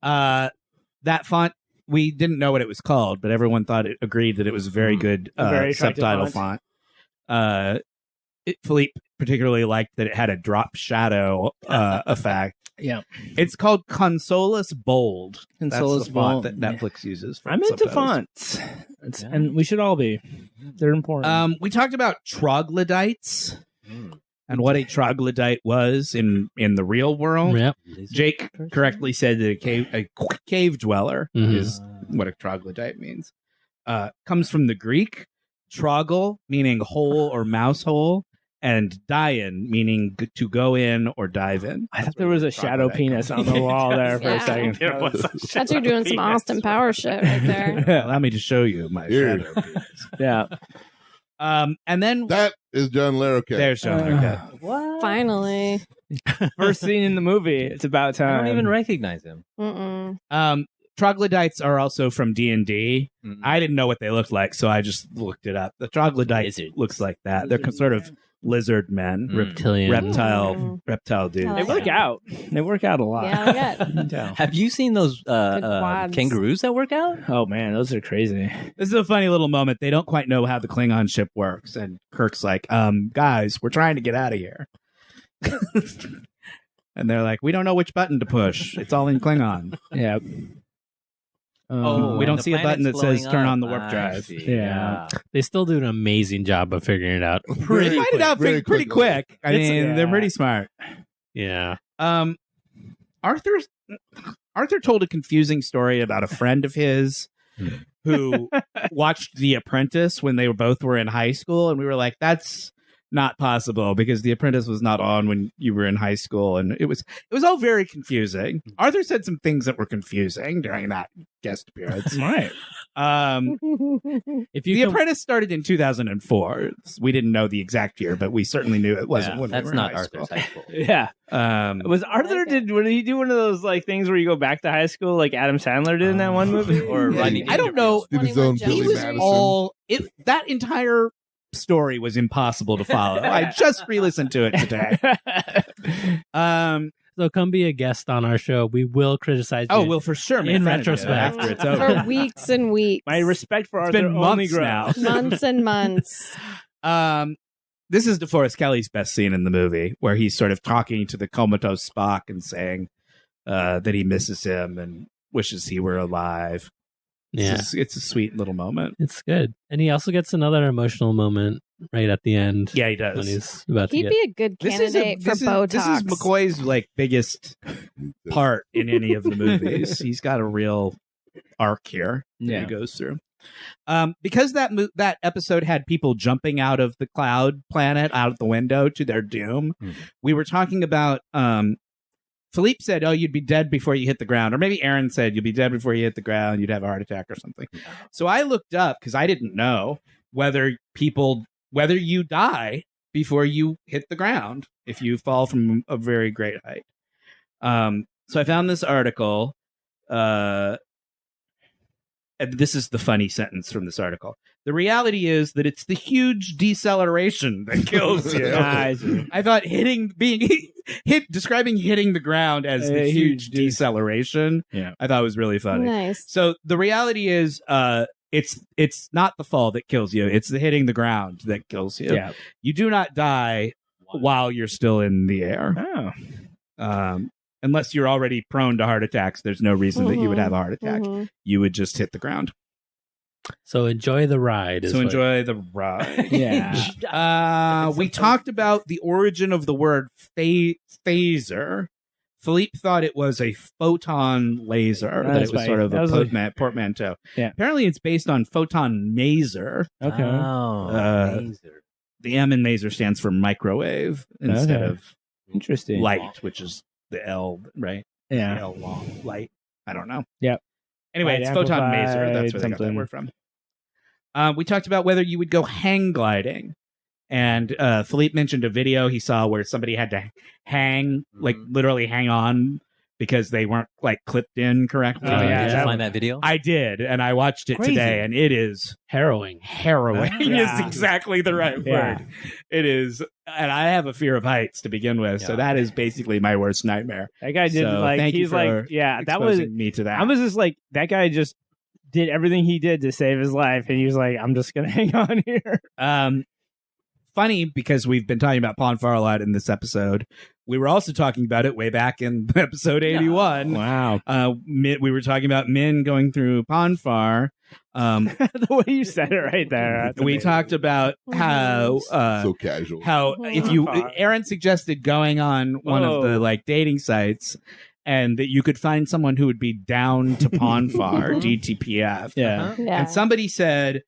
[SPEAKER 1] That font, we didn't know what it was called, but everyone thought it agreed that it was a very good
[SPEAKER 4] A very attractive
[SPEAKER 1] subtitle
[SPEAKER 4] font.
[SPEAKER 1] font. Philippe particularly liked that it had a drop shadow effect.
[SPEAKER 4] Yeah.
[SPEAKER 1] It's called Consolus Bold.
[SPEAKER 4] Consolus
[SPEAKER 1] That's the font
[SPEAKER 4] Bold.
[SPEAKER 1] that Netflix uses. For
[SPEAKER 4] I'm into
[SPEAKER 1] subtitles.
[SPEAKER 4] fonts. And we should all be. They're important.
[SPEAKER 1] We talked about troglodytes and what a troglodyte was in the real world.
[SPEAKER 3] Yep.
[SPEAKER 1] Jake correctly said that a cave dweller
[SPEAKER 3] Mhm.
[SPEAKER 1] is what a troglodyte means. Comes from the Greek, trogle, meaning hole or mouse hole, and dian, meaning to go in or dive in.
[SPEAKER 4] I thought there was a shadow penis on the wall there for a
[SPEAKER 5] Yeah.
[SPEAKER 4] second.
[SPEAKER 5] Thought you're doing some Austin Power shit right there.
[SPEAKER 1] Allow me to show you my
[SPEAKER 2] Here.
[SPEAKER 1] shadow penis.
[SPEAKER 4] Yeah.
[SPEAKER 1] And then
[SPEAKER 2] that is John Larroquette.
[SPEAKER 1] there's Sean Larroquette.
[SPEAKER 6] What?
[SPEAKER 5] Finally.
[SPEAKER 4] First scene in the movie. It's about
[SPEAKER 6] I
[SPEAKER 4] time.
[SPEAKER 6] don't even recognize him.
[SPEAKER 5] Mm-mm.
[SPEAKER 1] Troglodytes are also from D&D.
[SPEAKER 6] Mhm.
[SPEAKER 1] I didn't know what they looked like, so I just looked it up. The troglodyte
[SPEAKER 6] Lizards.
[SPEAKER 1] looks like that. They're sort of lizard men,
[SPEAKER 3] Reptilian.
[SPEAKER 1] reptile dudes.
[SPEAKER 5] I
[SPEAKER 4] They
[SPEAKER 5] like
[SPEAKER 4] work out. They work out a lot.
[SPEAKER 5] Yeah, I get.
[SPEAKER 6] Have you seen those
[SPEAKER 5] quads.
[SPEAKER 6] kangaroos that work out?
[SPEAKER 4] Oh man, those are crazy.
[SPEAKER 1] This is a funny little moment. They don't quite know how the Klingon ship works, and Kirk's like, guys, we're trying to get out of here. And they're like, we don't know which button to push. It's all in Klingon.
[SPEAKER 4] Yeah.
[SPEAKER 1] we don't
[SPEAKER 6] and
[SPEAKER 1] see a
[SPEAKER 6] the
[SPEAKER 1] button that
[SPEAKER 6] planet's
[SPEAKER 1] says
[SPEAKER 6] blowing
[SPEAKER 1] turn
[SPEAKER 6] up.
[SPEAKER 1] on the warp
[SPEAKER 6] I
[SPEAKER 1] drive.
[SPEAKER 6] see.
[SPEAKER 4] Yeah.
[SPEAKER 3] They still do an amazing job of figuring it out.
[SPEAKER 1] They
[SPEAKER 2] Pretty
[SPEAKER 1] find it out
[SPEAKER 2] very
[SPEAKER 1] pretty
[SPEAKER 2] quickly.
[SPEAKER 1] quick. I mean, they're pretty smart.
[SPEAKER 3] Yeah.
[SPEAKER 1] Arthur told a confusing story about a friend of his who watched The Apprentice when they both were in high school, and we were like, that's not possible because The Apprentice was not on when you were in high school, and it was all very confusing. Arthur said some things that were confusing during that guest appearance.
[SPEAKER 4] Right.
[SPEAKER 3] If you
[SPEAKER 1] The
[SPEAKER 3] com-
[SPEAKER 1] Apprentice started in 2004. We didn't know the exact year, but we certainly knew it wasn't
[SPEAKER 6] Yeah,
[SPEAKER 1] when we
[SPEAKER 6] that's
[SPEAKER 1] were in
[SPEAKER 6] not
[SPEAKER 1] high
[SPEAKER 6] Arthur's
[SPEAKER 1] school.
[SPEAKER 6] high school.
[SPEAKER 4] Yeah. Was Arthur did he do one of those like things where you go back to high school like Adam Sandler did in that one movie?
[SPEAKER 6] Or
[SPEAKER 2] Yeah,
[SPEAKER 6] Rodney
[SPEAKER 1] I don't know.
[SPEAKER 2] Did his own
[SPEAKER 5] He
[SPEAKER 1] He
[SPEAKER 2] Billy
[SPEAKER 1] was
[SPEAKER 2] Madison.
[SPEAKER 1] all that entire story was impossible to follow. I just re-listened to it today.
[SPEAKER 3] So come be a guest on our show. We will criticize you.
[SPEAKER 1] Oh, we'll for sure make
[SPEAKER 3] In
[SPEAKER 1] fun of you
[SPEAKER 3] retrospect.
[SPEAKER 1] after it's over.
[SPEAKER 5] For weeks and weeks.
[SPEAKER 4] My respect for
[SPEAKER 1] It's
[SPEAKER 4] Arthur
[SPEAKER 1] been
[SPEAKER 4] only
[SPEAKER 1] months
[SPEAKER 4] grows.
[SPEAKER 1] now.
[SPEAKER 5] Months and months.
[SPEAKER 1] This is DeForest Kelly's best scene in the movie, where he's sort of talking to the comatose Spock and saying that he misses him and wishes he were alive.
[SPEAKER 3] Yeah.
[SPEAKER 1] It's a sweet little moment.
[SPEAKER 3] It's good. And he also gets another emotional moment right at the end.
[SPEAKER 1] Yeah, he
[SPEAKER 3] When
[SPEAKER 1] does.
[SPEAKER 3] he's about to
[SPEAKER 5] He'd
[SPEAKER 3] get...
[SPEAKER 5] be a good candidate for Botox.
[SPEAKER 1] This is McCoy's like biggest part in any of the movies. He's got a real arc here that he goes through. Because that episode had people jumping out of the cloud planet out the window to their doom. We were talking about Philippe said, "Oh, you'd be dead before you hit the ground," or maybe Erin said, "You'd be dead before you hit the ground. You'd have a heart attack or something." So I looked up because I didn't know whether you die before you hit the ground if you fall from a very great height. So I found this article. And this is the funny sentence from this article. The reality is that it's the huge deceleration that kills you. I thought describing hitting the ground as the huge deceleration, I thought was really funny.
[SPEAKER 5] Nice.
[SPEAKER 1] So the reality is, it's not the fall that kills you; it's the hitting the ground that kills you.
[SPEAKER 4] Yeah.
[SPEAKER 1] You do not die while you're still in the air. Unless you're already prone to heart attacks, there's no reason that you would have a heart attack. You would just hit the ground.
[SPEAKER 3] So enjoy the ride.
[SPEAKER 1] Enjoy the ride.
[SPEAKER 4] Yeah.
[SPEAKER 1] We talked about the origin of the word phaser. Philippe thought it was a photon laser, that it was sort of a portmanteau.
[SPEAKER 4] Yeah.
[SPEAKER 1] Apparently it's based on photon maser.
[SPEAKER 4] Okay.
[SPEAKER 6] Maser.
[SPEAKER 1] The M in maser stands for microwave instead of
[SPEAKER 4] Interesting.
[SPEAKER 1] light, which is the L, right?
[SPEAKER 4] Yeah.
[SPEAKER 1] L long light. I don't know.
[SPEAKER 4] Yep.
[SPEAKER 1] Anyway,
[SPEAKER 4] Light
[SPEAKER 1] it's photon
[SPEAKER 4] amplified,
[SPEAKER 1] maser. That's where they got that
[SPEAKER 4] something.
[SPEAKER 1] word from. We talked about whether you would go hang gliding. And Philippe mentioned a video he saw where somebody had to hang, like literally hang on because they weren't like clipped in correctly.
[SPEAKER 4] Oh, yeah.
[SPEAKER 6] Did you find that video?
[SPEAKER 1] I did, and I watched it
[SPEAKER 6] Crazy.
[SPEAKER 1] today, and it is
[SPEAKER 3] harrowing.
[SPEAKER 1] is exactly the right word. It is, and I have a fear of heights to begin with, so that is basically my worst nightmare.
[SPEAKER 4] That guy did
[SPEAKER 1] So
[SPEAKER 4] like
[SPEAKER 1] thank you
[SPEAKER 4] he's
[SPEAKER 1] for
[SPEAKER 4] like that was
[SPEAKER 1] exposing me to that.
[SPEAKER 4] I was just like that guy just did everything he did to save his life, and he was like, I'm just gonna hang on here.
[SPEAKER 1] Funny because we've been talking about Pon farr a lot in this episode. We were also talking about it way back in episode 81.
[SPEAKER 4] Wow.
[SPEAKER 1] We were talking about Min going through Pon farr.
[SPEAKER 4] The way you said it right there. That's
[SPEAKER 1] We
[SPEAKER 4] amazing.
[SPEAKER 1] talked about how
[SPEAKER 2] So casual.
[SPEAKER 1] how if you Erin suggested going on one of the
[SPEAKER 4] Whoa.
[SPEAKER 1] like dating sites and that you could find someone who would be down to Pon farr, DTPF.
[SPEAKER 4] Yeah.
[SPEAKER 5] Yeah.
[SPEAKER 1] And somebody said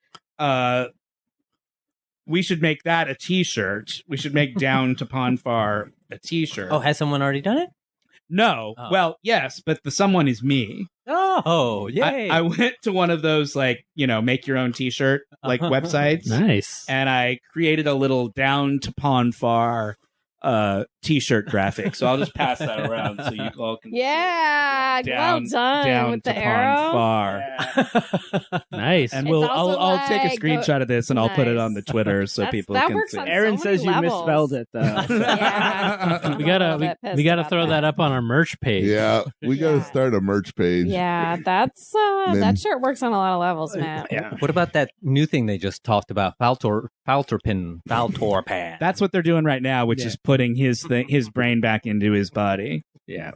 [SPEAKER 1] we should make that a t-shirt. We should make down to Pon farr a t-shirt.
[SPEAKER 6] Oh, has someone already done it?
[SPEAKER 1] No.
[SPEAKER 6] Oh.
[SPEAKER 1] Well, yes, but the someone is me.
[SPEAKER 6] Oh, yay.
[SPEAKER 1] I went to one of those like, make your own t-shirt like websites.
[SPEAKER 3] Nice.
[SPEAKER 1] And I created a little down to Pon farr t-shirt graphic. So I'll just pass that around so you all can
[SPEAKER 5] Yeah,
[SPEAKER 1] down,
[SPEAKER 5] well done
[SPEAKER 1] down
[SPEAKER 5] with
[SPEAKER 1] to
[SPEAKER 5] the arrow.
[SPEAKER 1] Pon farr.
[SPEAKER 3] Nice.
[SPEAKER 1] And
[SPEAKER 5] It's also
[SPEAKER 1] I'll take a
[SPEAKER 5] like-
[SPEAKER 1] screenshot of this and I'll put it on the
[SPEAKER 5] Nice.
[SPEAKER 1] Twitter so people
[SPEAKER 5] that
[SPEAKER 1] can
[SPEAKER 5] works
[SPEAKER 1] see.
[SPEAKER 5] on
[SPEAKER 4] Aaron
[SPEAKER 5] so
[SPEAKER 4] says
[SPEAKER 5] many
[SPEAKER 4] you
[SPEAKER 5] levels.
[SPEAKER 4] misspelled it though.
[SPEAKER 5] Yeah.
[SPEAKER 3] we gotta we gotta throw that up on our merch page.
[SPEAKER 2] Yeah, we got to
[SPEAKER 5] Yeah.
[SPEAKER 2] start a merch page.
[SPEAKER 5] Yeah, that's
[SPEAKER 2] Then-
[SPEAKER 5] that shirt works on a lot of levels, man.
[SPEAKER 4] Yeah.
[SPEAKER 6] What about that new thing they just talked about? Faltor pad.
[SPEAKER 1] That's what they're doing right now, which is putting his brain back into his body.
[SPEAKER 4] Yeah.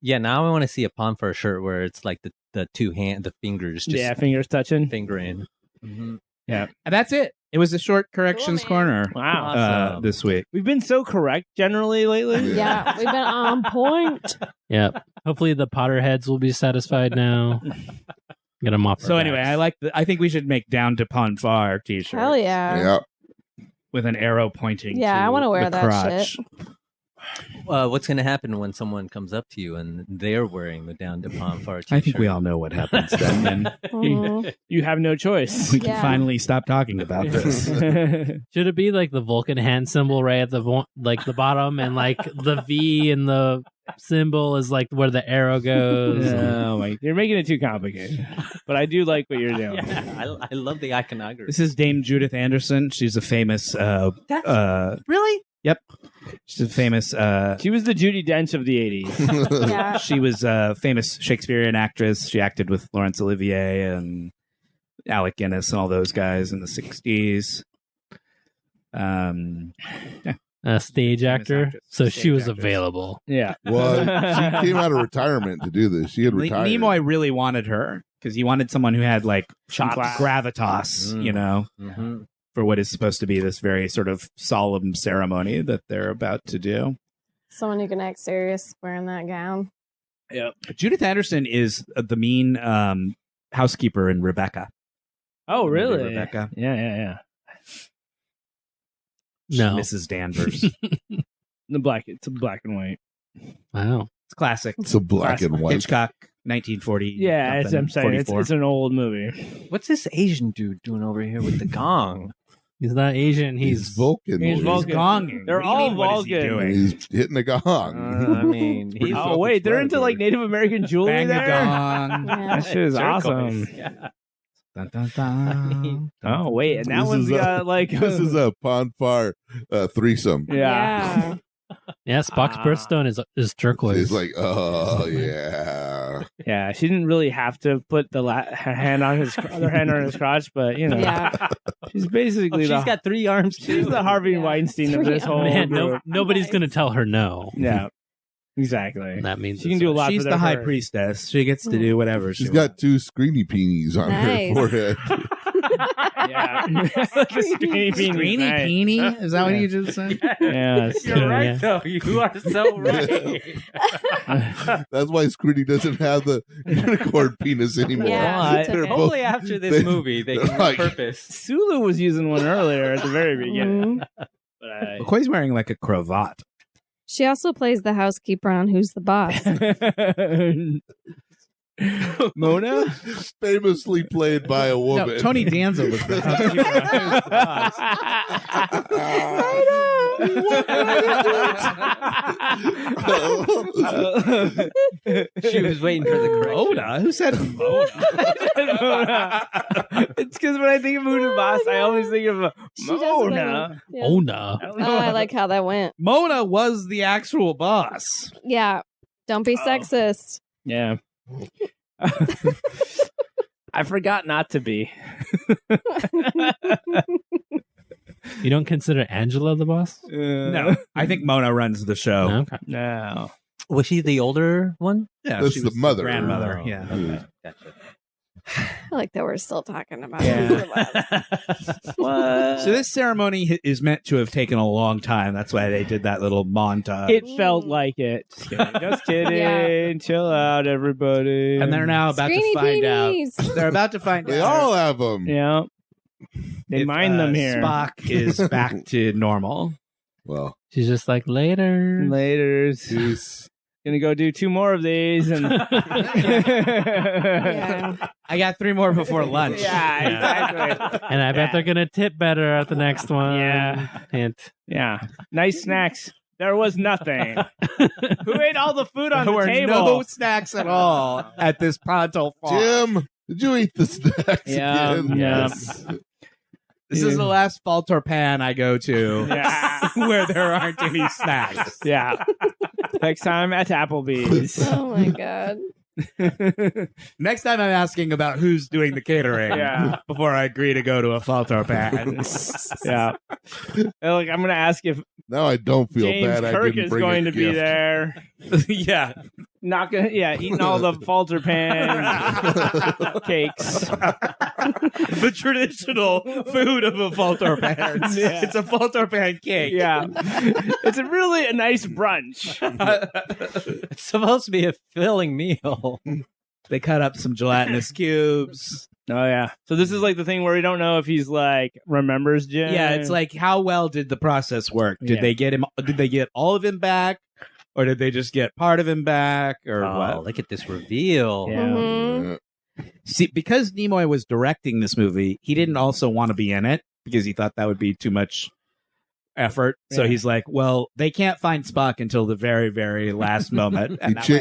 [SPEAKER 6] Yeah, now I want to see a Pon farr shirt where it's like the the fingers just
[SPEAKER 4] Fingers touching.
[SPEAKER 6] fingering.
[SPEAKER 1] And that's it. It was a short corrections
[SPEAKER 5] Cool,
[SPEAKER 1] corner
[SPEAKER 4] Wow.
[SPEAKER 6] Awesome.
[SPEAKER 1] this week.
[SPEAKER 4] We've been so correct generally lately.
[SPEAKER 5] Yeah, we've been on point.
[SPEAKER 3] Yep. Hopefully the Potterheads will be satisfied now. Get them off.
[SPEAKER 1] So
[SPEAKER 3] our
[SPEAKER 1] anyway,
[SPEAKER 3] backs.
[SPEAKER 1] I think we should make down to Pon farr t-shirt.
[SPEAKER 5] Hell yeah.
[SPEAKER 2] Yeah.
[SPEAKER 1] With an arrow pointing.
[SPEAKER 5] Yeah,
[SPEAKER 1] to
[SPEAKER 5] I wanna wear
[SPEAKER 1] the
[SPEAKER 5] that
[SPEAKER 1] crotch.
[SPEAKER 5] shit.
[SPEAKER 6] What's going to happen when someone comes up to you and they're wearing the down to Pon farr t-shirt?
[SPEAKER 1] I think we all know what happens then. And
[SPEAKER 5] Mhm.
[SPEAKER 4] You have no choice.
[SPEAKER 1] we can
[SPEAKER 5] Yeah.
[SPEAKER 1] finally stop talking about this.
[SPEAKER 3] Should it be like the Vulcan hand symbol right at the the bottom, and like the V and the symbol is like where the arrow goes?
[SPEAKER 4] Oh my! You're making it too complicated. But I do like what you're doing.
[SPEAKER 6] Yeah, I love the iconography.
[SPEAKER 1] This is Dame Judith Anderson. She's a famous
[SPEAKER 6] Really?
[SPEAKER 1] Yep. She's a famous.
[SPEAKER 4] She was the Judi Dench of the 80s.
[SPEAKER 5] Yeah.
[SPEAKER 1] She was a famous Shakespearean actress. She acted with Laurence Olivier and Alec Guinness and all those guys in the 60s.
[SPEAKER 3] A stage actor,
[SPEAKER 1] actress.
[SPEAKER 3] so
[SPEAKER 1] Stage
[SPEAKER 3] she was
[SPEAKER 1] actress.
[SPEAKER 3] available.
[SPEAKER 4] Yeah.
[SPEAKER 2] Well, she came out of retirement to do this. She had retired.
[SPEAKER 1] Nimoy really wanted her because he wanted someone who had like
[SPEAKER 4] Some
[SPEAKER 1] chops,
[SPEAKER 4] class.
[SPEAKER 1] gravitas, you know, for what is supposed to be this very sort of solemn ceremony that they're about to do.
[SPEAKER 5] Someone who can act serious wearing that gown.
[SPEAKER 1] Judith Anderson is the mean housekeeper in Rebecca.
[SPEAKER 4] Oh, really?
[SPEAKER 1] Rebecca.
[SPEAKER 4] Yeah.
[SPEAKER 3] No.
[SPEAKER 1] Mrs. Danvers.
[SPEAKER 4] It's a black and white.
[SPEAKER 3] Wow.
[SPEAKER 1] It's classic.
[SPEAKER 2] It's a black and white.
[SPEAKER 1] Hitchcock, 1940.
[SPEAKER 4] Yeah, as I'm saying, it's an old movie.
[SPEAKER 6] What's this Asian dude doing over here with the gong?
[SPEAKER 3] He's not Asian.
[SPEAKER 2] He's Vulcan.
[SPEAKER 4] He's Vulcan.
[SPEAKER 1] gonging.
[SPEAKER 4] They're
[SPEAKER 1] What do you
[SPEAKER 4] all
[SPEAKER 1] mean, what is he
[SPEAKER 4] Vulcan.
[SPEAKER 1] doing?
[SPEAKER 2] He's hitting a gong.
[SPEAKER 6] I mean,
[SPEAKER 2] Pretty
[SPEAKER 6] he's
[SPEAKER 4] Oh, wait, they're into like Native American jewelry
[SPEAKER 1] Bang the
[SPEAKER 4] there?
[SPEAKER 1] gong.
[SPEAKER 5] Yeah.
[SPEAKER 4] That shit is awesome.
[SPEAKER 6] Yeah.
[SPEAKER 1] Dun, dun, dun.
[SPEAKER 4] Oh, wait, and that
[SPEAKER 2] This
[SPEAKER 4] one's
[SPEAKER 2] is a-
[SPEAKER 4] got like...
[SPEAKER 2] This is a Pon Farr threesome.
[SPEAKER 4] Yeah.
[SPEAKER 3] Yeah, Spock's birthstone is turquoise.
[SPEAKER 2] He's like, oh yeah.
[SPEAKER 4] Yeah, she didn't really have to put the her hand on his other hand on his crotch, but you know,
[SPEAKER 5] Yeah.
[SPEAKER 4] she's basically
[SPEAKER 6] She's got 3 arms too.
[SPEAKER 4] she's the Harvey
[SPEAKER 5] Yeah.
[SPEAKER 4] Weinstein of this whole
[SPEAKER 3] Man,
[SPEAKER 4] group.
[SPEAKER 3] nobody's going to tell her no.
[SPEAKER 4] Yeah, exactly.
[SPEAKER 3] That means
[SPEAKER 4] She can do a lot.
[SPEAKER 1] She's
[SPEAKER 4] for
[SPEAKER 1] the high
[SPEAKER 4] her.
[SPEAKER 1] priestess. She gets to do whatever she
[SPEAKER 2] She's
[SPEAKER 1] wants.
[SPEAKER 2] got 2 screeny peenies on
[SPEAKER 5] Nice.
[SPEAKER 2] her forehead.
[SPEAKER 4] Yeah, the skinny penis.
[SPEAKER 1] Screeny
[SPEAKER 4] Nice.
[SPEAKER 1] peenie? Is that what you just said?
[SPEAKER 4] Yes.
[SPEAKER 6] You're right,
[SPEAKER 3] Yeah.
[SPEAKER 6] though. You are so right.
[SPEAKER 2] That's why Screeny doesn't have the unicorn penis anymore.
[SPEAKER 5] Yeah,
[SPEAKER 4] What?
[SPEAKER 5] he
[SPEAKER 2] They're
[SPEAKER 5] took it.
[SPEAKER 2] both-
[SPEAKER 6] Hopefully, after this
[SPEAKER 2] they-
[SPEAKER 6] movie, they
[SPEAKER 2] they're
[SPEAKER 6] can
[SPEAKER 2] like-
[SPEAKER 6] repurpose.
[SPEAKER 4] Sulu was using one earlier at the very beginning.
[SPEAKER 5] Mhm.
[SPEAKER 4] But
[SPEAKER 1] McCoy's wearing like a cravat.
[SPEAKER 5] She also plays the housekeeper on Who's the Boss.
[SPEAKER 4] Mona?
[SPEAKER 2] Famously played by a woman.
[SPEAKER 1] No, Tony Danza was the
[SPEAKER 6] She was waiting for the correction.
[SPEAKER 1] Mona? Who said Mona?
[SPEAKER 4] It's because when I think of Mona Boss, I always think of
[SPEAKER 5] She doesn't
[SPEAKER 4] Mona.
[SPEAKER 5] Yeah.
[SPEAKER 3] Oh, no.
[SPEAKER 4] I don't
[SPEAKER 5] Oh,
[SPEAKER 4] know.
[SPEAKER 5] I like how that went.
[SPEAKER 1] Mona was the actual boss.
[SPEAKER 5] Yeah. Don't be sexist.
[SPEAKER 4] Yeah. I forgot not to be.
[SPEAKER 3] You don't consider Angela the boss?
[SPEAKER 1] No, I think Mona runs the show.
[SPEAKER 3] Okay.
[SPEAKER 4] No.
[SPEAKER 6] Was she the older one?
[SPEAKER 1] Yeah,
[SPEAKER 2] That's
[SPEAKER 1] she
[SPEAKER 2] the
[SPEAKER 1] was
[SPEAKER 2] mother.
[SPEAKER 1] grandmother.
[SPEAKER 6] Oh,
[SPEAKER 1] Yeah.
[SPEAKER 6] Okay. Gotcha.
[SPEAKER 5] I like that we're still talking about
[SPEAKER 4] Yeah.
[SPEAKER 5] Who's the Boss.
[SPEAKER 4] What?
[SPEAKER 1] So this ceremony is meant to have taken a long time. That's why they did that little montage.
[SPEAKER 4] It felt like it. Just kidding. Just kidding.
[SPEAKER 5] Yeah.
[SPEAKER 4] Chill out, everybody.
[SPEAKER 1] And they're now about
[SPEAKER 5] Screeny
[SPEAKER 1] to find
[SPEAKER 5] peenies.
[SPEAKER 1] out. They're about to find
[SPEAKER 2] They
[SPEAKER 1] out.
[SPEAKER 2] all have them.
[SPEAKER 4] Yeah. They
[SPEAKER 1] if,
[SPEAKER 4] mind them here.
[SPEAKER 1] Spock is back to normal.
[SPEAKER 2] Well,
[SPEAKER 3] She's just like, later.
[SPEAKER 4] Laters.
[SPEAKER 2] he's
[SPEAKER 4] Gonna go do 2 more of these and
[SPEAKER 5] Yeah.
[SPEAKER 1] I got 3 more before lunch.
[SPEAKER 4] Yeah, exactly.
[SPEAKER 3] And I bet they're going to tip better at the next one.
[SPEAKER 4] Yeah.
[SPEAKER 3] Hint.
[SPEAKER 4] Yeah. Nice snacks. There was nothing. Who ate all the food on
[SPEAKER 1] There
[SPEAKER 4] the
[SPEAKER 1] were
[SPEAKER 4] table?
[SPEAKER 1] no snacks at all at this pronto farm.
[SPEAKER 2] Jim. Did you eat the snacks
[SPEAKER 4] Yeah,
[SPEAKER 2] again?
[SPEAKER 4] yeah.
[SPEAKER 2] Yes.
[SPEAKER 1] This is the last falter pan I go to
[SPEAKER 4] Yeah.
[SPEAKER 1] where there aren't any snacks.
[SPEAKER 4] Yeah. Next time at Applebee's.
[SPEAKER 5] Oh my God.
[SPEAKER 1] Next time I'm asking about who's doing the catering
[SPEAKER 4] Yeah.
[SPEAKER 1] before I agree to go to a falter pan.
[SPEAKER 4] Yeah. Look, I'm gonna ask if
[SPEAKER 2] Now I don't feel
[SPEAKER 4] James
[SPEAKER 2] bad. I
[SPEAKER 4] Kirk
[SPEAKER 2] didn't
[SPEAKER 4] is
[SPEAKER 2] bring
[SPEAKER 4] going
[SPEAKER 2] a
[SPEAKER 4] to be
[SPEAKER 2] gift.
[SPEAKER 4] there.
[SPEAKER 1] Yeah.
[SPEAKER 4] Not gonna, eating all the falter pan cakes.
[SPEAKER 1] The traditional food of a falter pan.
[SPEAKER 4] Yeah.
[SPEAKER 1] It's a falter pan cake.
[SPEAKER 4] Yeah, it's a nice brunch.
[SPEAKER 6] It's supposed to be a filling meal.
[SPEAKER 1] They cut up some gelatinous cubes.
[SPEAKER 4] Oh yeah. So this is like the thing where we don't know if he's like remembers Jim.
[SPEAKER 1] Yeah, it's like how well did the process work? Did
[SPEAKER 4] Yeah.
[SPEAKER 1] they get him? Did they get all of him back, or did they just get part of him back, or
[SPEAKER 6] Oh,
[SPEAKER 1] what?
[SPEAKER 6] look at this reveal.
[SPEAKER 4] Yeah.
[SPEAKER 5] Mhm.
[SPEAKER 1] See, because Nimoy was directing this movie, he didn't also want to be in it because he thought that would be too much effort. So
[SPEAKER 4] Yeah.
[SPEAKER 1] he's like, "Well, they can't find Spock until the very, very last moment, and
[SPEAKER 2] He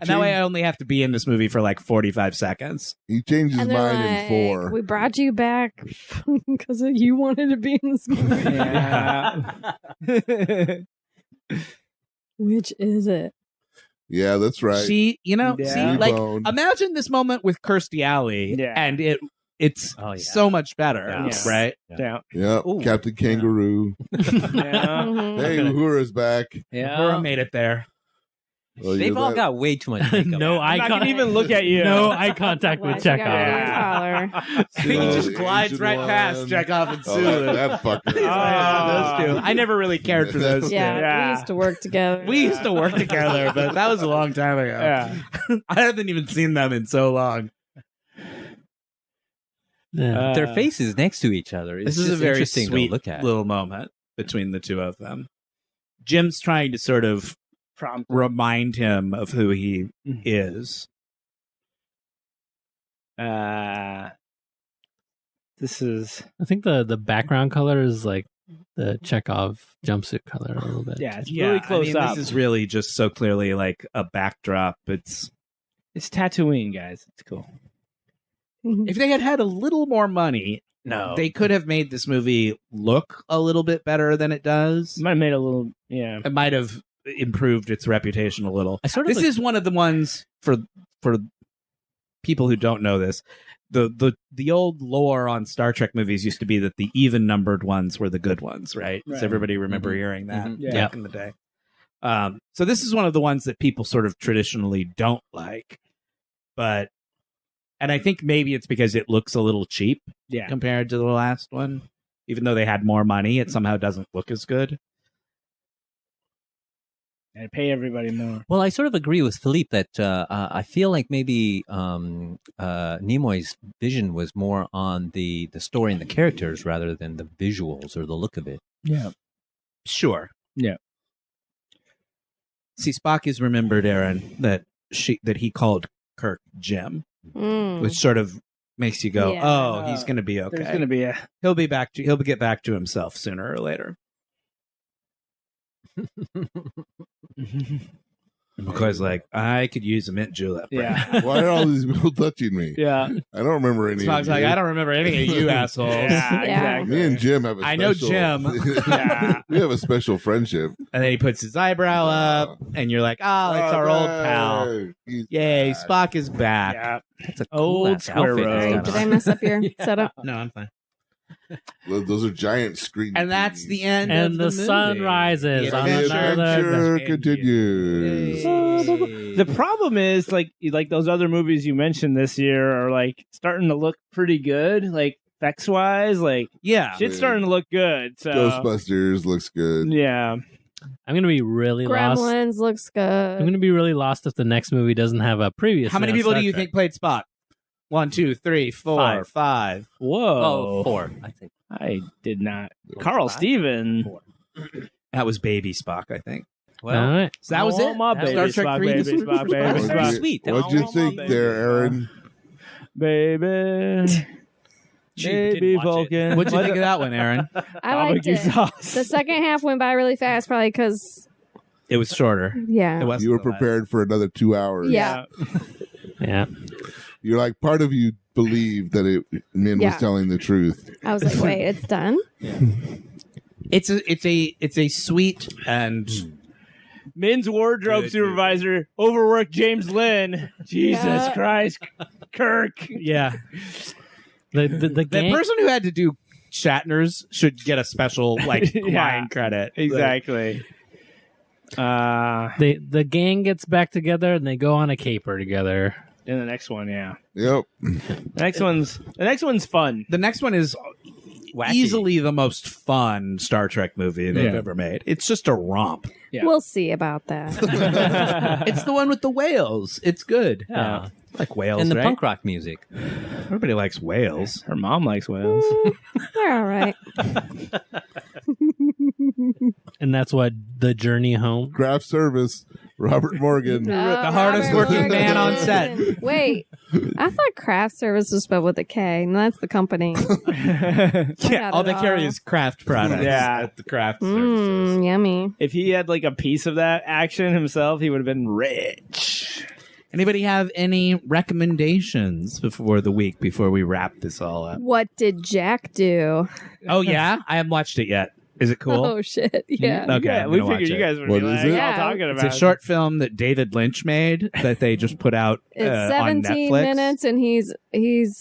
[SPEAKER 1] that way, I only have to be in this movie for like 45 seconds."
[SPEAKER 2] He changed his
[SPEAKER 5] And they're
[SPEAKER 2] mind
[SPEAKER 5] like,
[SPEAKER 2] in 4.
[SPEAKER 5] we brought you back because you wanted to be in this movie.
[SPEAKER 4] Yeah.
[SPEAKER 5] Which is it?
[SPEAKER 2] Yeah, that's right.
[SPEAKER 1] See,
[SPEAKER 4] Yeah.
[SPEAKER 1] see, like
[SPEAKER 2] Rebone.
[SPEAKER 1] imagine this moment with Kirstie Alley,
[SPEAKER 4] Yeah.
[SPEAKER 1] and it's
[SPEAKER 6] Oh, yeah.
[SPEAKER 1] so much better,
[SPEAKER 4] Yeah.
[SPEAKER 1] right?
[SPEAKER 4] Yeah.
[SPEAKER 2] Yeah,
[SPEAKER 6] Ooh.
[SPEAKER 2] Captain Kangaroo.
[SPEAKER 4] Yeah.
[SPEAKER 5] Mhm.
[SPEAKER 2] Hey, Uhura's back.
[SPEAKER 1] Laura made it there.
[SPEAKER 2] Well,
[SPEAKER 6] They've
[SPEAKER 2] you're
[SPEAKER 6] all
[SPEAKER 2] that-
[SPEAKER 6] got way too much makeup.
[SPEAKER 3] No eye
[SPEAKER 4] I'm not gonna
[SPEAKER 3] contact.
[SPEAKER 4] even look at you.
[SPEAKER 3] No eye contact with
[SPEAKER 5] Why'd you
[SPEAKER 3] Chekhov.
[SPEAKER 5] gotta
[SPEAKER 4] Yeah.
[SPEAKER 5] collar?
[SPEAKER 1] He just
[SPEAKER 2] the
[SPEAKER 1] glides
[SPEAKER 2] Asian
[SPEAKER 1] right
[SPEAKER 2] one.
[SPEAKER 1] past Chekhov and
[SPEAKER 2] Oh,
[SPEAKER 1] Sulu.
[SPEAKER 2] that fucker.
[SPEAKER 1] Those two. I never really cared for those.
[SPEAKER 5] Yeah,
[SPEAKER 1] two.
[SPEAKER 4] Yeah.
[SPEAKER 5] we used to work together.
[SPEAKER 1] We used to work together, but that was a long time ago.
[SPEAKER 4] Yeah.
[SPEAKER 1] I haven't even seen them in so long.
[SPEAKER 3] Yeah.
[SPEAKER 6] Their faces next to each other. It's
[SPEAKER 1] This is a
[SPEAKER 6] just
[SPEAKER 1] very
[SPEAKER 6] interesting
[SPEAKER 1] sweet
[SPEAKER 6] to look at.
[SPEAKER 1] little moment between the two of them. Jim's trying to sort of
[SPEAKER 4] Prompt.
[SPEAKER 1] remind him of who he is.
[SPEAKER 4] This is
[SPEAKER 3] I think the background color is like the Chekhov jumpsuit color a little bit.
[SPEAKER 4] it's really close up.
[SPEAKER 1] This is really just so clearly like a backdrop.
[SPEAKER 4] It's Tatooine, guys. It's cool.
[SPEAKER 1] If they had had a little more money,
[SPEAKER 4] No,
[SPEAKER 1] they could have made this movie look a little bit better than it does.
[SPEAKER 4] might have made a little. Yeah.
[SPEAKER 1] It might have improved its reputation a little.
[SPEAKER 6] I sort of
[SPEAKER 1] This is one of the ones for people who don't know this. The old lore on Star Trek movies used to be that the even numbered ones were the good ones, right? Does
[SPEAKER 4] Right.
[SPEAKER 1] everybody remember hearing that
[SPEAKER 6] Mhm.
[SPEAKER 4] Yeah.
[SPEAKER 1] back in the day? So this is one of the ones that people sort of traditionally don't like, and I think maybe it's because it looks a little cheap
[SPEAKER 4] Yeah.
[SPEAKER 1] compared to the last one. Even though they had more money, it somehow doesn't look as good.
[SPEAKER 4] And pay everybody more.
[SPEAKER 6] Well, I sort of agree with Philippe that I feel like maybe Nimoy's vision was more on the story and the characters rather than the visuals or the look of it.
[SPEAKER 4] Yeah.
[SPEAKER 1] Sure.
[SPEAKER 4] Yeah.
[SPEAKER 1] See, Spock is remembered, Erin, that he called Kirk Jim,
[SPEAKER 5] Mm.
[SPEAKER 1] which sort of makes you go,
[SPEAKER 5] Yeah.
[SPEAKER 1] "Oh, he's going to be okay.
[SPEAKER 4] There's going to be a.
[SPEAKER 1] He'll get back to himself sooner or later." Because, like, I could use a mint julep. right
[SPEAKER 4] Yeah.
[SPEAKER 1] now.
[SPEAKER 2] Why are all these people touching me?
[SPEAKER 4] Yeah.
[SPEAKER 2] I don't remember any.
[SPEAKER 1] Spock's
[SPEAKER 2] of
[SPEAKER 1] like,
[SPEAKER 2] you.
[SPEAKER 1] I don't remember any of you assholes.
[SPEAKER 4] Yeah.
[SPEAKER 5] Yeah.
[SPEAKER 2] Me and Jim have a special.
[SPEAKER 1] I know Jim.
[SPEAKER 4] Yeah.
[SPEAKER 2] We have a special friendship.
[SPEAKER 1] And then he puts his eyebrow up, and you're like, "Oh, it's our old pal.
[SPEAKER 2] Hey, he's
[SPEAKER 1] Yay,
[SPEAKER 2] back.
[SPEAKER 1] Spock is back."
[SPEAKER 4] Yeah.
[SPEAKER 6] That's a
[SPEAKER 4] Old
[SPEAKER 6] cool-ass
[SPEAKER 4] square
[SPEAKER 6] outfit
[SPEAKER 4] row.
[SPEAKER 6] he's
[SPEAKER 5] Sorry,
[SPEAKER 6] got
[SPEAKER 5] did
[SPEAKER 6] on.
[SPEAKER 5] I mess up your setup?
[SPEAKER 1] No, I'm fine.
[SPEAKER 2] Those are giant screen.
[SPEAKER 1] And that's the end.
[SPEAKER 3] And
[SPEAKER 1] of
[SPEAKER 3] the
[SPEAKER 1] movie.
[SPEAKER 3] sun rises
[SPEAKER 1] The
[SPEAKER 3] on
[SPEAKER 2] The
[SPEAKER 3] another.
[SPEAKER 2] adventure continues.
[SPEAKER 4] The problem is, like those other movies you mentioned this year are like starting to look pretty good, like effects wise. Like
[SPEAKER 1] Yeah.
[SPEAKER 4] shit's starting to look good. So
[SPEAKER 2] Ghostbusters looks good.
[SPEAKER 4] yeah,
[SPEAKER 3] I'm gonna be really lost.
[SPEAKER 5] Gremlins looks good.
[SPEAKER 3] I'm gonna be really lost if the next movie doesn't have a previous.
[SPEAKER 1] How many
[SPEAKER 3] announced
[SPEAKER 1] people do
[SPEAKER 3] Star
[SPEAKER 1] you
[SPEAKER 3] Trek.
[SPEAKER 1] think played Spock? 1, 2, 3, 4, 5.
[SPEAKER 4] whoa,
[SPEAKER 6] Oh, 4, I think.
[SPEAKER 4] I did not. Carl Steven.
[SPEAKER 1] That was Baby Spock, I think.
[SPEAKER 3] All
[SPEAKER 6] Well,
[SPEAKER 3] right.
[SPEAKER 1] So that was
[SPEAKER 4] Oh,
[SPEAKER 1] it.
[SPEAKER 4] my
[SPEAKER 1] Star
[SPEAKER 4] baby
[SPEAKER 1] Trek
[SPEAKER 4] Spock,
[SPEAKER 1] 3.
[SPEAKER 4] baby Spock, baby
[SPEAKER 6] That was very
[SPEAKER 4] Spock.
[SPEAKER 6] sweet.
[SPEAKER 2] What'd you
[SPEAKER 4] Oh,
[SPEAKER 2] think
[SPEAKER 4] baby.
[SPEAKER 2] there, Erin?
[SPEAKER 4] Baby, baby Vulcan.
[SPEAKER 1] What'd you think of that one, Aaron?
[SPEAKER 5] I liked
[SPEAKER 4] Barbecue
[SPEAKER 5] it.
[SPEAKER 4] sauce.
[SPEAKER 5] The second half went by really fast, probably because,
[SPEAKER 1] It was shorter.
[SPEAKER 5] yeah.
[SPEAKER 1] It wasn't
[SPEAKER 2] You were
[SPEAKER 1] the last.
[SPEAKER 2] prepared for another 2 hours.
[SPEAKER 5] Yeah.
[SPEAKER 3] Yeah.
[SPEAKER 2] You're like, part of you believed that Min
[SPEAKER 5] Yeah.
[SPEAKER 2] was telling the truth.
[SPEAKER 5] I was like, wait, it's done?
[SPEAKER 1] It's a sweet and
[SPEAKER 4] Min's wardrobe
[SPEAKER 1] Good,
[SPEAKER 4] supervisor overworked James Lynn. Jesus
[SPEAKER 5] Yeah.
[SPEAKER 4] Christ, Kirk.
[SPEAKER 1] yeah.
[SPEAKER 3] The
[SPEAKER 1] The
[SPEAKER 3] gang.
[SPEAKER 1] person who had to do Shatner's should get a special like
[SPEAKER 4] Yeah.
[SPEAKER 1] line credit.
[SPEAKER 4] Exactly.
[SPEAKER 3] The gang gets back together and they go on a caper together.
[SPEAKER 4] In the next one, yeah.
[SPEAKER 2] Yep.
[SPEAKER 4] The next one's fun.
[SPEAKER 1] The next one is
[SPEAKER 6] Wacky.
[SPEAKER 1] easily the most fun Star Trek movie they've
[SPEAKER 4] Yeah.
[SPEAKER 1] ever made. It's just a romp.
[SPEAKER 4] Yeah.
[SPEAKER 5] We'll see about that.
[SPEAKER 1] It's the one with the whales. It's good.
[SPEAKER 6] Yeah.
[SPEAKER 1] I like whales,
[SPEAKER 6] And the
[SPEAKER 1] right?
[SPEAKER 6] punk rock music.
[SPEAKER 1] Everybody likes whales.
[SPEAKER 4] Her mom likes whales.
[SPEAKER 5] They're all right.
[SPEAKER 3] And that's what the journey home.
[SPEAKER 2] Craft service. Robert Morgan.
[SPEAKER 1] The hardest
[SPEAKER 5] Robert
[SPEAKER 1] working man on
[SPEAKER 5] Morgan.
[SPEAKER 1] set.
[SPEAKER 5] Wait, I thought craft service was spelled with a K, and that's the company.
[SPEAKER 1] Yeah, all they carry is craft products.
[SPEAKER 4] Yeah.
[SPEAKER 1] At the craft services.
[SPEAKER 5] Yummy.
[SPEAKER 4] If he had like a piece of that action himself, he would have been rich.
[SPEAKER 1] Anybody have any recommendations before we wrap this all up?
[SPEAKER 5] What did Jack do?
[SPEAKER 1] Oh yeah, I haven't watched it yet. Is it cool?
[SPEAKER 5] Oh shit! Yeah.
[SPEAKER 1] Okay,
[SPEAKER 4] yeah,
[SPEAKER 1] I'm
[SPEAKER 4] we
[SPEAKER 1] gonna
[SPEAKER 4] figured
[SPEAKER 1] watch
[SPEAKER 4] you
[SPEAKER 1] it.
[SPEAKER 4] guys would
[SPEAKER 2] What
[SPEAKER 4] be
[SPEAKER 2] is
[SPEAKER 4] like,
[SPEAKER 2] it?
[SPEAKER 4] all
[SPEAKER 5] Yeah.
[SPEAKER 4] talking about
[SPEAKER 1] It's a short film that David Lynch made that they just put out
[SPEAKER 5] It's
[SPEAKER 1] on
[SPEAKER 5] 17
[SPEAKER 1] Netflix.
[SPEAKER 5] minutes, and he's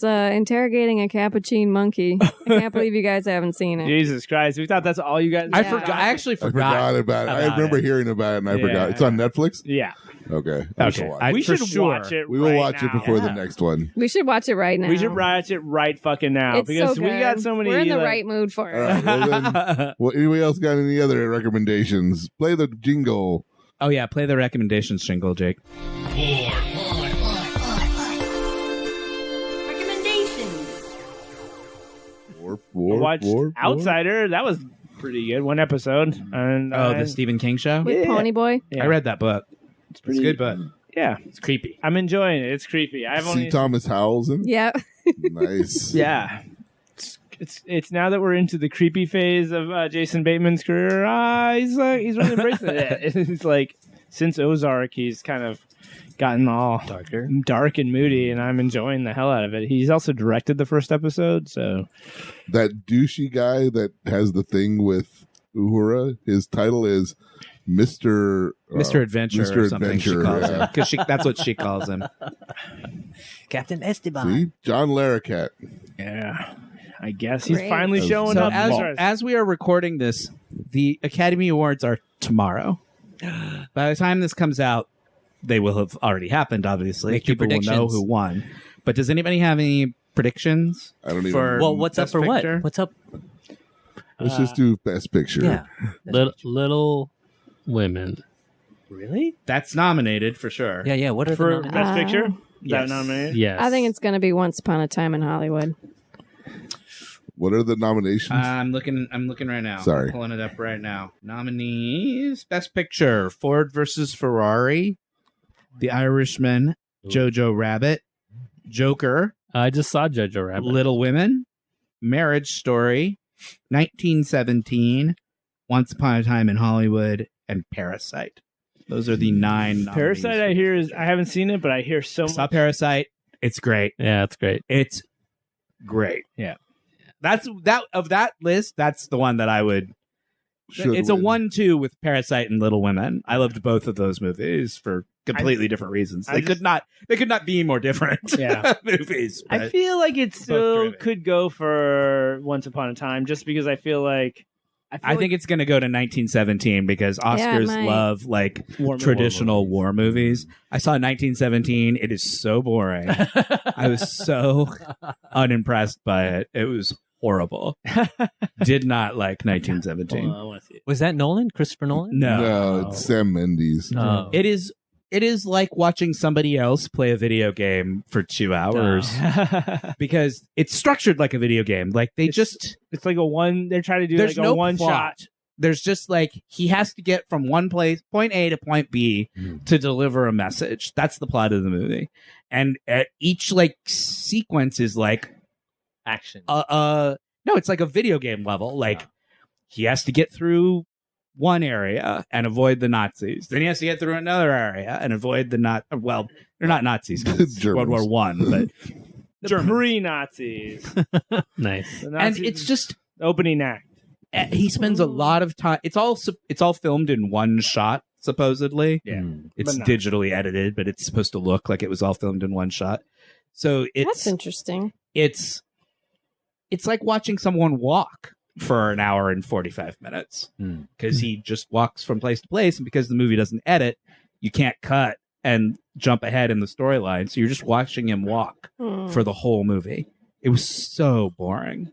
[SPEAKER 5] interrogating a capuchin monkey. I can't believe you guys haven't seen it.
[SPEAKER 4] Jesus Christ, we thought that's all you guys.
[SPEAKER 1] I
[SPEAKER 5] Yeah.
[SPEAKER 1] forgot. I actually
[SPEAKER 2] I forgot
[SPEAKER 1] forgot.
[SPEAKER 2] about it. I
[SPEAKER 1] about
[SPEAKER 2] remember
[SPEAKER 1] it.
[SPEAKER 2] hearing about it, and I
[SPEAKER 4] Yeah.
[SPEAKER 2] forgot. It's on Netflix.
[SPEAKER 4] Yeah,
[SPEAKER 2] Okay. I shall
[SPEAKER 1] Okay.
[SPEAKER 2] watch
[SPEAKER 1] I-
[SPEAKER 2] it.
[SPEAKER 4] we
[SPEAKER 1] for
[SPEAKER 4] should
[SPEAKER 1] sure.
[SPEAKER 4] watch it.
[SPEAKER 2] We will
[SPEAKER 4] right
[SPEAKER 2] watch it
[SPEAKER 4] now.
[SPEAKER 2] before the
[SPEAKER 6] Yeah.
[SPEAKER 2] next one.
[SPEAKER 5] We should watch it right now.
[SPEAKER 4] We should watch it right fucking now
[SPEAKER 5] It's
[SPEAKER 4] because
[SPEAKER 5] so
[SPEAKER 4] we
[SPEAKER 5] good.
[SPEAKER 4] got so many.
[SPEAKER 5] We're in the
[SPEAKER 4] like-
[SPEAKER 5] right mood for
[SPEAKER 2] All
[SPEAKER 5] it.
[SPEAKER 2] right. Well, then, well, anybody else got any other recommendations? Play the jingle.
[SPEAKER 1] Oh yeah, play the recommendations jingle, Jake.
[SPEAKER 7] Recommendations.
[SPEAKER 2] Four,
[SPEAKER 4] Watched Outsider. That was pretty good. One episode. And
[SPEAKER 1] Oh, the Stephen King show.
[SPEAKER 5] With
[SPEAKER 4] Yeah.
[SPEAKER 5] Pony Boy.
[SPEAKER 4] Yeah.
[SPEAKER 1] I read that book.
[SPEAKER 4] It's
[SPEAKER 1] It's a good book.
[SPEAKER 4] Yeah,
[SPEAKER 1] It's creepy.
[SPEAKER 4] I'm enjoying it. It's creepy. I've
[SPEAKER 2] See
[SPEAKER 4] only.
[SPEAKER 2] Thomas Howell's in?
[SPEAKER 5] Yeah.
[SPEAKER 2] Nice.
[SPEAKER 4] Yeah. It's now that we're into the creepy phase of Jason Bateman's career. He's really embracing it. It's like since Ozark, he's kind of gotten all dark and moody, and I'm enjoying the hell out of it. He's also directed the first episode, so
[SPEAKER 2] That douchey guy that has the thing with Uhura, his title is Mr.
[SPEAKER 1] Mr. Adventure
[SPEAKER 2] Mr.
[SPEAKER 1] or something she
[SPEAKER 2] Adventure,
[SPEAKER 1] calls
[SPEAKER 2] yeah.
[SPEAKER 1] him. Because that's what she calls him.
[SPEAKER 6] Captain Esteban.
[SPEAKER 2] See? John Larroquette.
[SPEAKER 4] yeah. I guess he's
[SPEAKER 5] Great.
[SPEAKER 4] finally showing
[SPEAKER 1] So
[SPEAKER 4] up.
[SPEAKER 1] as we are recording this, the Academy Awards are tomorrow. By the time this comes out, they will have already happened, obviously.
[SPEAKER 6] Make your
[SPEAKER 1] People will know
[SPEAKER 6] predictions.
[SPEAKER 1] who won. But does anybody have any predictions?
[SPEAKER 2] I don't even
[SPEAKER 1] For-
[SPEAKER 6] Well, what's up
[SPEAKER 1] Best
[SPEAKER 6] for
[SPEAKER 1] Picture?
[SPEAKER 6] what? What's up?
[SPEAKER 2] Let's just do Best Picture.
[SPEAKER 6] Yeah.
[SPEAKER 3] Little Women.
[SPEAKER 6] Really?
[SPEAKER 1] That's nominated for sure.
[SPEAKER 6] Yeah. What are
[SPEAKER 4] for
[SPEAKER 6] the
[SPEAKER 4] Best Picture. Is
[SPEAKER 1] Yes.
[SPEAKER 4] that nominated?
[SPEAKER 3] Yes.
[SPEAKER 5] I think it's going to be Once Upon a Time in Hollywood.
[SPEAKER 2] What are the nominations?
[SPEAKER 1] I'm looking right now.
[SPEAKER 2] Sorry.
[SPEAKER 1] I'm pulling it up right now. Nominees: Best Picture: Ford versus Ferrari, The Irishman, Jojo Rabbit, Joker,
[SPEAKER 3] I just saw Jojo Rabbit.
[SPEAKER 1] Little Women, Marriage Story, 1917, Once Upon a Time in Hollywood, and Parasite. Those are the 9 nominees.
[SPEAKER 4] Parasite, I hear is I haven't seen it, but I hear so
[SPEAKER 1] Saw
[SPEAKER 4] much.
[SPEAKER 1] Parasite. It's great.
[SPEAKER 3] Yeah, it's great.
[SPEAKER 1] It's great.
[SPEAKER 4] Yeah.
[SPEAKER 1] That's that of that list. That's the one that I would.
[SPEAKER 2] Should
[SPEAKER 1] It's a
[SPEAKER 2] win.
[SPEAKER 1] 1-2 with Parasite and Little Women. I loved both of those movies for completely different reasons.
[SPEAKER 4] I
[SPEAKER 1] They
[SPEAKER 4] just-
[SPEAKER 1] could not be more different.
[SPEAKER 4] Yeah.
[SPEAKER 1] movies.
[SPEAKER 4] I
[SPEAKER 1] but-
[SPEAKER 4] feel like it still
[SPEAKER 1] terrific.
[SPEAKER 4] could go for Once Upon a Time, just because I feel like
[SPEAKER 1] I think it's going to go to 1917 because Oscars
[SPEAKER 5] might.
[SPEAKER 1] love like
[SPEAKER 4] War
[SPEAKER 1] traditional war movies. I saw 1917. It is so boring. I was so unimpressed by it. It was horrible. Did not like 1917.
[SPEAKER 4] I want to see it.
[SPEAKER 6] Was that Nolan? Christopher Nolan?
[SPEAKER 1] No.
[SPEAKER 2] No, it's Sam Mendes.
[SPEAKER 6] Oh.
[SPEAKER 1] It is like watching somebody else play a video game for 2 hours because it's structured like a video game. Like they just
[SPEAKER 4] It's like a one. They're trying to do
[SPEAKER 1] there's
[SPEAKER 4] like
[SPEAKER 1] no
[SPEAKER 4] a one
[SPEAKER 1] plot.
[SPEAKER 4] shot.
[SPEAKER 1] There's just like he has to get from one place, point A to point B, to deliver a message. That's the plot of the movie, and each like sequence is like
[SPEAKER 6] Action.
[SPEAKER 1] no, it's like a video game level. Like he has to get through one area and avoid the Nazis. Then he has to get through another area and avoid the well, they're not Nazis. 'cause it's World
[SPEAKER 2] Germans.
[SPEAKER 1] War One, but
[SPEAKER 4] The
[SPEAKER 1] Germans.
[SPEAKER 4] pre-Nazis.
[SPEAKER 3] Nice.
[SPEAKER 4] The
[SPEAKER 1] and
[SPEAKER 4] Nazis
[SPEAKER 1] it's just
[SPEAKER 4] opening act.
[SPEAKER 1] he spends a lot of time. It's all filmed in one shot. Supposedly,
[SPEAKER 4] Yeah.
[SPEAKER 1] it's
[SPEAKER 4] But not.
[SPEAKER 1] digitally edited, but it's supposed to look like it was all filmed in one shot. So
[SPEAKER 5] That's
[SPEAKER 1] it's
[SPEAKER 5] interesting.
[SPEAKER 1] it's like watching someone walk for an hour and 45 minutes because he just walks from place to place, and because the movie doesn't edit, you can't cut and jump ahead in the storyline, so you're just watching him walk for the whole movie. It was so boring.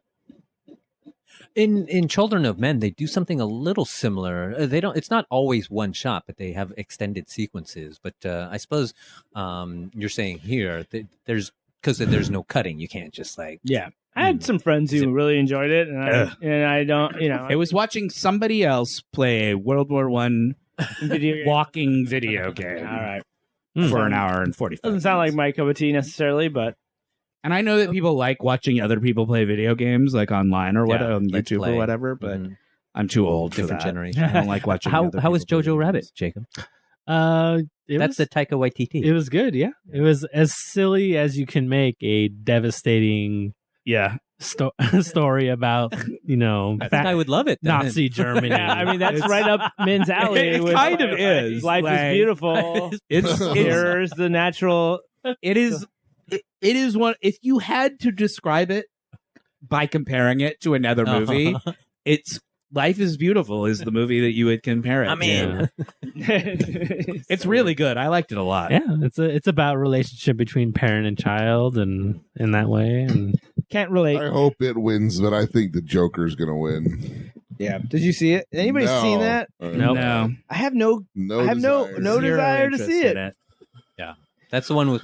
[SPEAKER 6] In Children of Men, they do something a little similar. They don't. It's not always one shot, but they have extended sequences. But I suppose you're saying here that there's no cutting. You can't just like
[SPEAKER 4] Yeah. I had some friends who really enjoyed it, and I don't,
[SPEAKER 1] It was watching somebody else play a World War One
[SPEAKER 4] video game.
[SPEAKER 1] walking video game
[SPEAKER 4] All right.
[SPEAKER 1] for an hour and 45
[SPEAKER 4] Doesn't sound like
[SPEAKER 1] minutes.
[SPEAKER 4] my cup of tea necessarily, but
[SPEAKER 1] And I know that people like watching other people play video games, like online or whatever, on
[SPEAKER 6] Let's
[SPEAKER 1] YouTube
[SPEAKER 6] Play.
[SPEAKER 1] or whatever. But
[SPEAKER 6] Mhm.
[SPEAKER 1] I'm too old for
[SPEAKER 6] Different
[SPEAKER 1] that.
[SPEAKER 6] generation.
[SPEAKER 1] I don't like watching.
[SPEAKER 6] How
[SPEAKER 1] other
[SPEAKER 6] was
[SPEAKER 1] people play
[SPEAKER 6] Jojo
[SPEAKER 1] video
[SPEAKER 6] Rabbit,
[SPEAKER 1] games.
[SPEAKER 6] Jacob?
[SPEAKER 3] It
[SPEAKER 6] That's the Taika Waititi.
[SPEAKER 3] was good. Yeah, it was as silly as you can make a devastating
[SPEAKER 1] Yeah,
[SPEAKER 3] story about,
[SPEAKER 6] I think I would love it. then.
[SPEAKER 3] Nazi Germany.
[SPEAKER 4] Yeah, I mean that's right up Min's alley.
[SPEAKER 1] It
[SPEAKER 4] with,
[SPEAKER 1] kind of is.
[SPEAKER 4] Life
[SPEAKER 1] Like,
[SPEAKER 4] is beautiful.
[SPEAKER 1] It's
[SPEAKER 4] Mirrors the natural.
[SPEAKER 1] It is one. If you had to describe it by comparing it to another movie, it's Life is Beautiful is the movie that you would compare it.
[SPEAKER 6] I mean,
[SPEAKER 1] it's really good. I liked it a lot.
[SPEAKER 3] Yeah, it's about relationship between parent and child, and in that way. And
[SPEAKER 4] Can't relate.
[SPEAKER 2] I hope it wins, but I think the Joker's gonna win.
[SPEAKER 7] Yeah. Did you see it? Anybody
[SPEAKER 2] No.
[SPEAKER 7] seen that?
[SPEAKER 3] Nope.
[SPEAKER 1] No,
[SPEAKER 7] I have no
[SPEAKER 2] desire.
[SPEAKER 7] no
[SPEAKER 1] Zero
[SPEAKER 7] desire to
[SPEAKER 1] interest
[SPEAKER 7] see
[SPEAKER 1] in
[SPEAKER 7] it.
[SPEAKER 6] that's the one with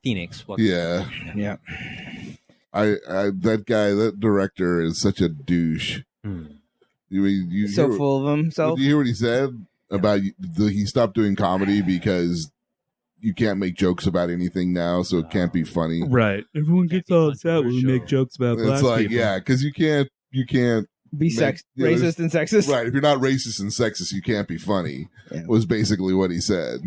[SPEAKER 6] Phoenix.
[SPEAKER 2] Yeah,
[SPEAKER 7] Yeah.
[SPEAKER 2] I that guy, that director is such a douche.
[SPEAKER 6] Hmm.
[SPEAKER 2] You
[SPEAKER 7] So
[SPEAKER 2] hear,
[SPEAKER 7] full of himself.
[SPEAKER 2] did you hear what he said about he stopped doing comedy because you can't make jokes about anything now, so it can't be funny.
[SPEAKER 1] right. Everyone gets all upset when we make jokes about black
[SPEAKER 2] It's like,
[SPEAKER 1] people.
[SPEAKER 2] yeah, because you can't
[SPEAKER 7] Be
[SPEAKER 2] make- yeah,
[SPEAKER 7] racist and sexist.
[SPEAKER 2] right. If you're not racist and sexist, you can't be funny.
[SPEAKER 7] Yeah.
[SPEAKER 2] Was basically what he said.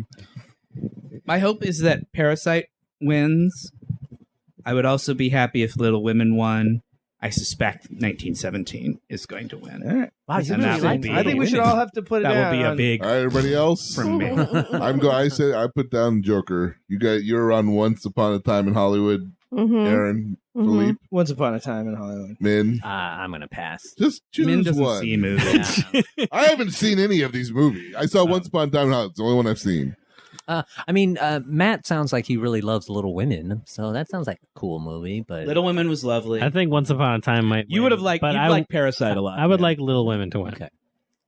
[SPEAKER 1] My hope is that Parasite wins. I would also be happy if Little Women won. I suspect 1917 is going to win.
[SPEAKER 7] All right.
[SPEAKER 6] Wow, you
[SPEAKER 1] And
[SPEAKER 6] really
[SPEAKER 1] that
[SPEAKER 6] like
[SPEAKER 1] would be-
[SPEAKER 7] I think we should all have to put it
[SPEAKER 1] That
[SPEAKER 7] down.
[SPEAKER 1] will be a
[SPEAKER 7] on-
[SPEAKER 1] big
[SPEAKER 2] All right, everybody else.
[SPEAKER 1] from me.
[SPEAKER 2] I said I put down Joker. You're on Once Upon a Time in Hollywood.
[SPEAKER 5] Mhm.
[SPEAKER 2] Aaron,
[SPEAKER 5] Mhm.
[SPEAKER 2] Philippe,
[SPEAKER 7] Once Upon a Time in Hollywood.
[SPEAKER 2] Min.
[SPEAKER 6] I'm gonna pass.
[SPEAKER 2] Just
[SPEAKER 1] Min
[SPEAKER 2] choose
[SPEAKER 1] doesn't
[SPEAKER 2] one.
[SPEAKER 1] see movies.
[SPEAKER 2] I haven't seen any of these movies. I saw Once Upon a Time in Hollywood. It's the only one I've seen.
[SPEAKER 6] I mean, Matt sounds like he really loves Little Women, so that sounds like a cool movie. But
[SPEAKER 1] Little Women was lovely.
[SPEAKER 3] I think Once Upon a Time might.
[SPEAKER 1] You
[SPEAKER 3] win,
[SPEAKER 1] would have liked.
[SPEAKER 3] but
[SPEAKER 1] You'd
[SPEAKER 3] I
[SPEAKER 1] like Parasite a lot.
[SPEAKER 3] I would
[SPEAKER 1] man.
[SPEAKER 3] like Little Women to win.
[SPEAKER 6] okay,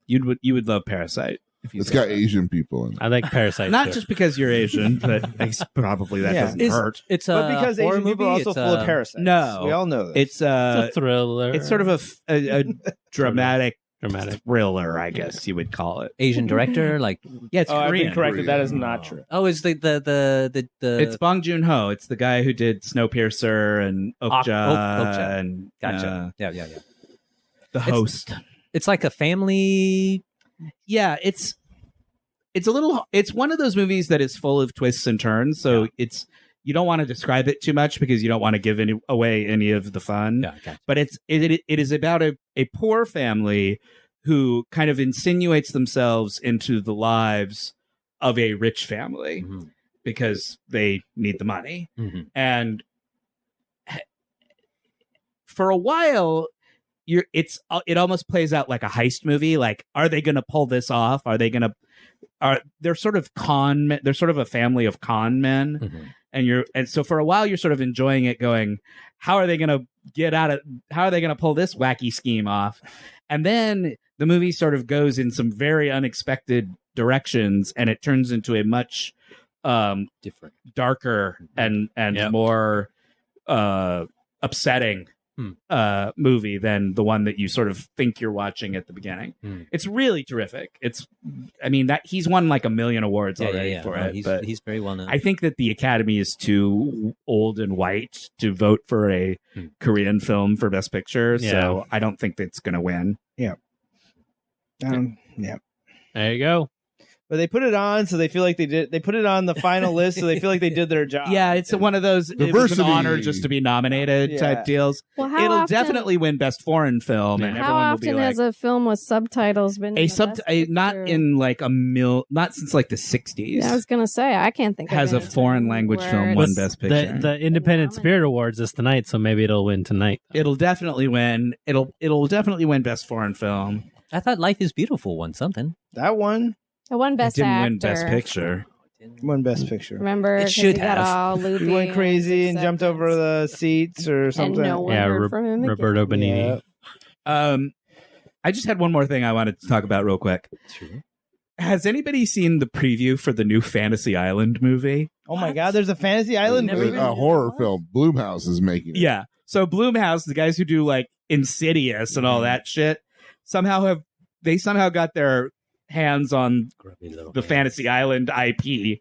[SPEAKER 1] You would love Parasite. If you
[SPEAKER 2] It's
[SPEAKER 1] saw
[SPEAKER 2] got
[SPEAKER 1] that.
[SPEAKER 2] Asian people in it.
[SPEAKER 3] I like Parasite.
[SPEAKER 1] Not
[SPEAKER 3] too.
[SPEAKER 1] just because you're Asian, but probably that
[SPEAKER 7] Yeah.
[SPEAKER 1] doesn't
[SPEAKER 6] It's-
[SPEAKER 1] hurt.
[SPEAKER 6] it's a
[SPEAKER 7] But because
[SPEAKER 6] horror
[SPEAKER 7] Asian people are
[SPEAKER 6] movie.
[SPEAKER 7] also
[SPEAKER 6] It's
[SPEAKER 7] full of parasites.
[SPEAKER 1] No.
[SPEAKER 7] We all know this.
[SPEAKER 1] It's
[SPEAKER 3] It's a thriller.
[SPEAKER 1] it's sort of a dramatic
[SPEAKER 3] dramatic.
[SPEAKER 1] thriller, I guess you would call it.
[SPEAKER 6] Asian director, like
[SPEAKER 1] Yeah, it's
[SPEAKER 7] I've
[SPEAKER 1] Korean.
[SPEAKER 7] been corrected. That is not true.
[SPEAKER 6] oh, is the
[SPEAKER 1] It's Bong Joon-ho. It's the guy who did Snowpiercer and Okja,
[SPEAKER 6] Okja.
[SPEAKER 1] and
[SPEAKER 6] gotcha? Yeah.
[SPEAKER 1] the host.
[SPEAKER 6] It's like a family.
[SPEAKER 1] Yeah, it's one of those movies that is full of twists and turns. So you don't want to describe it too much because you don't want to give away any of the fun.
[SPEAKER 6] Yeah, gotcha.
[SPEAKER 1] But it is about a poor family who kind of insinuates themselves into the lives of a rich family
[SPEAKER 6] Mhm.
[SPEAKER 1] because they need the money.
[SPEAKER 6] Mhm.
[SPEAKER 1] And for a while, it almost plays out like a heist movie. Like, are they going to pull this off? They're sort of con men. They're sort of a family of con men.
[SPEAKER 6] Mhm.
[SPEAKER 1] And so for a while you're sort of enjoying it, going, how are they going to pull this wacky scheme off? And then the movie sort of goes in some very unexpected directions, and it turns into a much
[SPEAKER 6] Different.
[SPEAKER 1] darker and
[SPEAKER 6] Yep.
[SPEAKER 1] more upsetting movie than the one that you sort of think you're watching at the beginning. It's really terrific. He's won like 1 million awards already for
[SPEAKER 6] No,
[SPEAKER 1] it.
[SPEAKER 6] he's
[SPEAKER 1] But
[SPEAKER 6] he's very well known.
[SPEAKER 1] I think that the Academy is too old and white to vote for a Korean film for Best Picture, so I don't think that's going to win.
[SPEAKER 7] Yeah.
[SPEAKER 3] There you go.
[SPEAKER 7] But they put it on, so they feel like they did. They put it on the final list, so they feel like they did their job.
[SPEAKER 1] Yeah, it's one of those it was an
[SPEAKER 2] Diversity.
[SPEAKER 1] honor just to be nominated
[SPEAKER 7] Yeah.
[SPEAKER 1] type deals.
[SPEAKER 5] Well, how
[SPEAKER 1] It'll
[SPEAKER 5] often,
[SPEAKER 1] definitely win Best Foreign Film, and
[SPEAKER 5] How
[SPEAKER 1] everyone will be
[SPEAKER 5] often
[SPEAKER 1] like,
[SPEAKER 5] has a film with subtitles been in the Best
[SPEAKER 1] not
[SPEAKER 5] Picture?
[SPEAKER 1] in like not since like the 60s.
[SPEAKER 5] Yeah, I was gonna say I can't think
[SPEAKER 1] Has
[SPEAKER 5] of
[SPEAKER 1] a
[SPEAKER 5] any
[SPEAKER 1] foreign
[SPEAKER 5] time
[SPEAKER 1] language
[SPEAKER 5] where
[SPEAKER 1] film
[SPEAKER 5] it's-
[SPEAKER 1] won Best Picture.
[SPEAKER 3] The Independent Spirit Awards is tonight, so maybe it'll win tonight.
[SPEAKER 1] It'll definitely win. It'll definitely win Best Foreign Film.
[SPEAKER 6] I thought Life is Beautiful won something.
[SPEAKER 7] That one
[SPEAKER 5] It won Best
[SPEAKER 1] it didn't
[SPEAKER 5] Actor.
[SPEAKER 1] win Best Picture.
[SPEAKER 7] won Best Picture.
[SPEAKER 5] Remember,
[SPEAKER 6] It
[SPEAKER 5] 'cause
[SPEAKER 6] should
[SPEAKER 5] he got
[SPEAKER 6] have.
[SPEAKER 5] all loopy
[SPEAKER 7] He went crazy and jumped over
[SPEAKER 5] acceptance.
[SPEAKER 7] the seats or something.
[SPEAKER 5] And no one
[SPEAKER 3] Yeah,
[SPEAKER 5] heard from him again.
[SPEAKER 3] Roberto Benigni.
[SPEAKER 7] Yeah.
[SPEAKER 1] I just had one more thing I wanted to talk about real quick.
[SPEAKER 6] Sure.
[SPEAKER 1] Has anybody seen the preview for the new Fantasy Island movie?
[SPEAKER 7] Oh my God! There's a Fantasy Island
[SPEAKER 6] Never
[SPEAKER 7] movie.
[SPEAKER 2] A horror film. Bloomhouse is making it.
[SPEAKER 1] Yeah. So Blumhouse, the guys who do like Insidious and all that shit, somehow got their hands on
[SPEAKER 6] Grubby little
[SPEAKER 1] the
[SPEAKER 6] man.
[SPEAKER 1] Fantasy Island IP,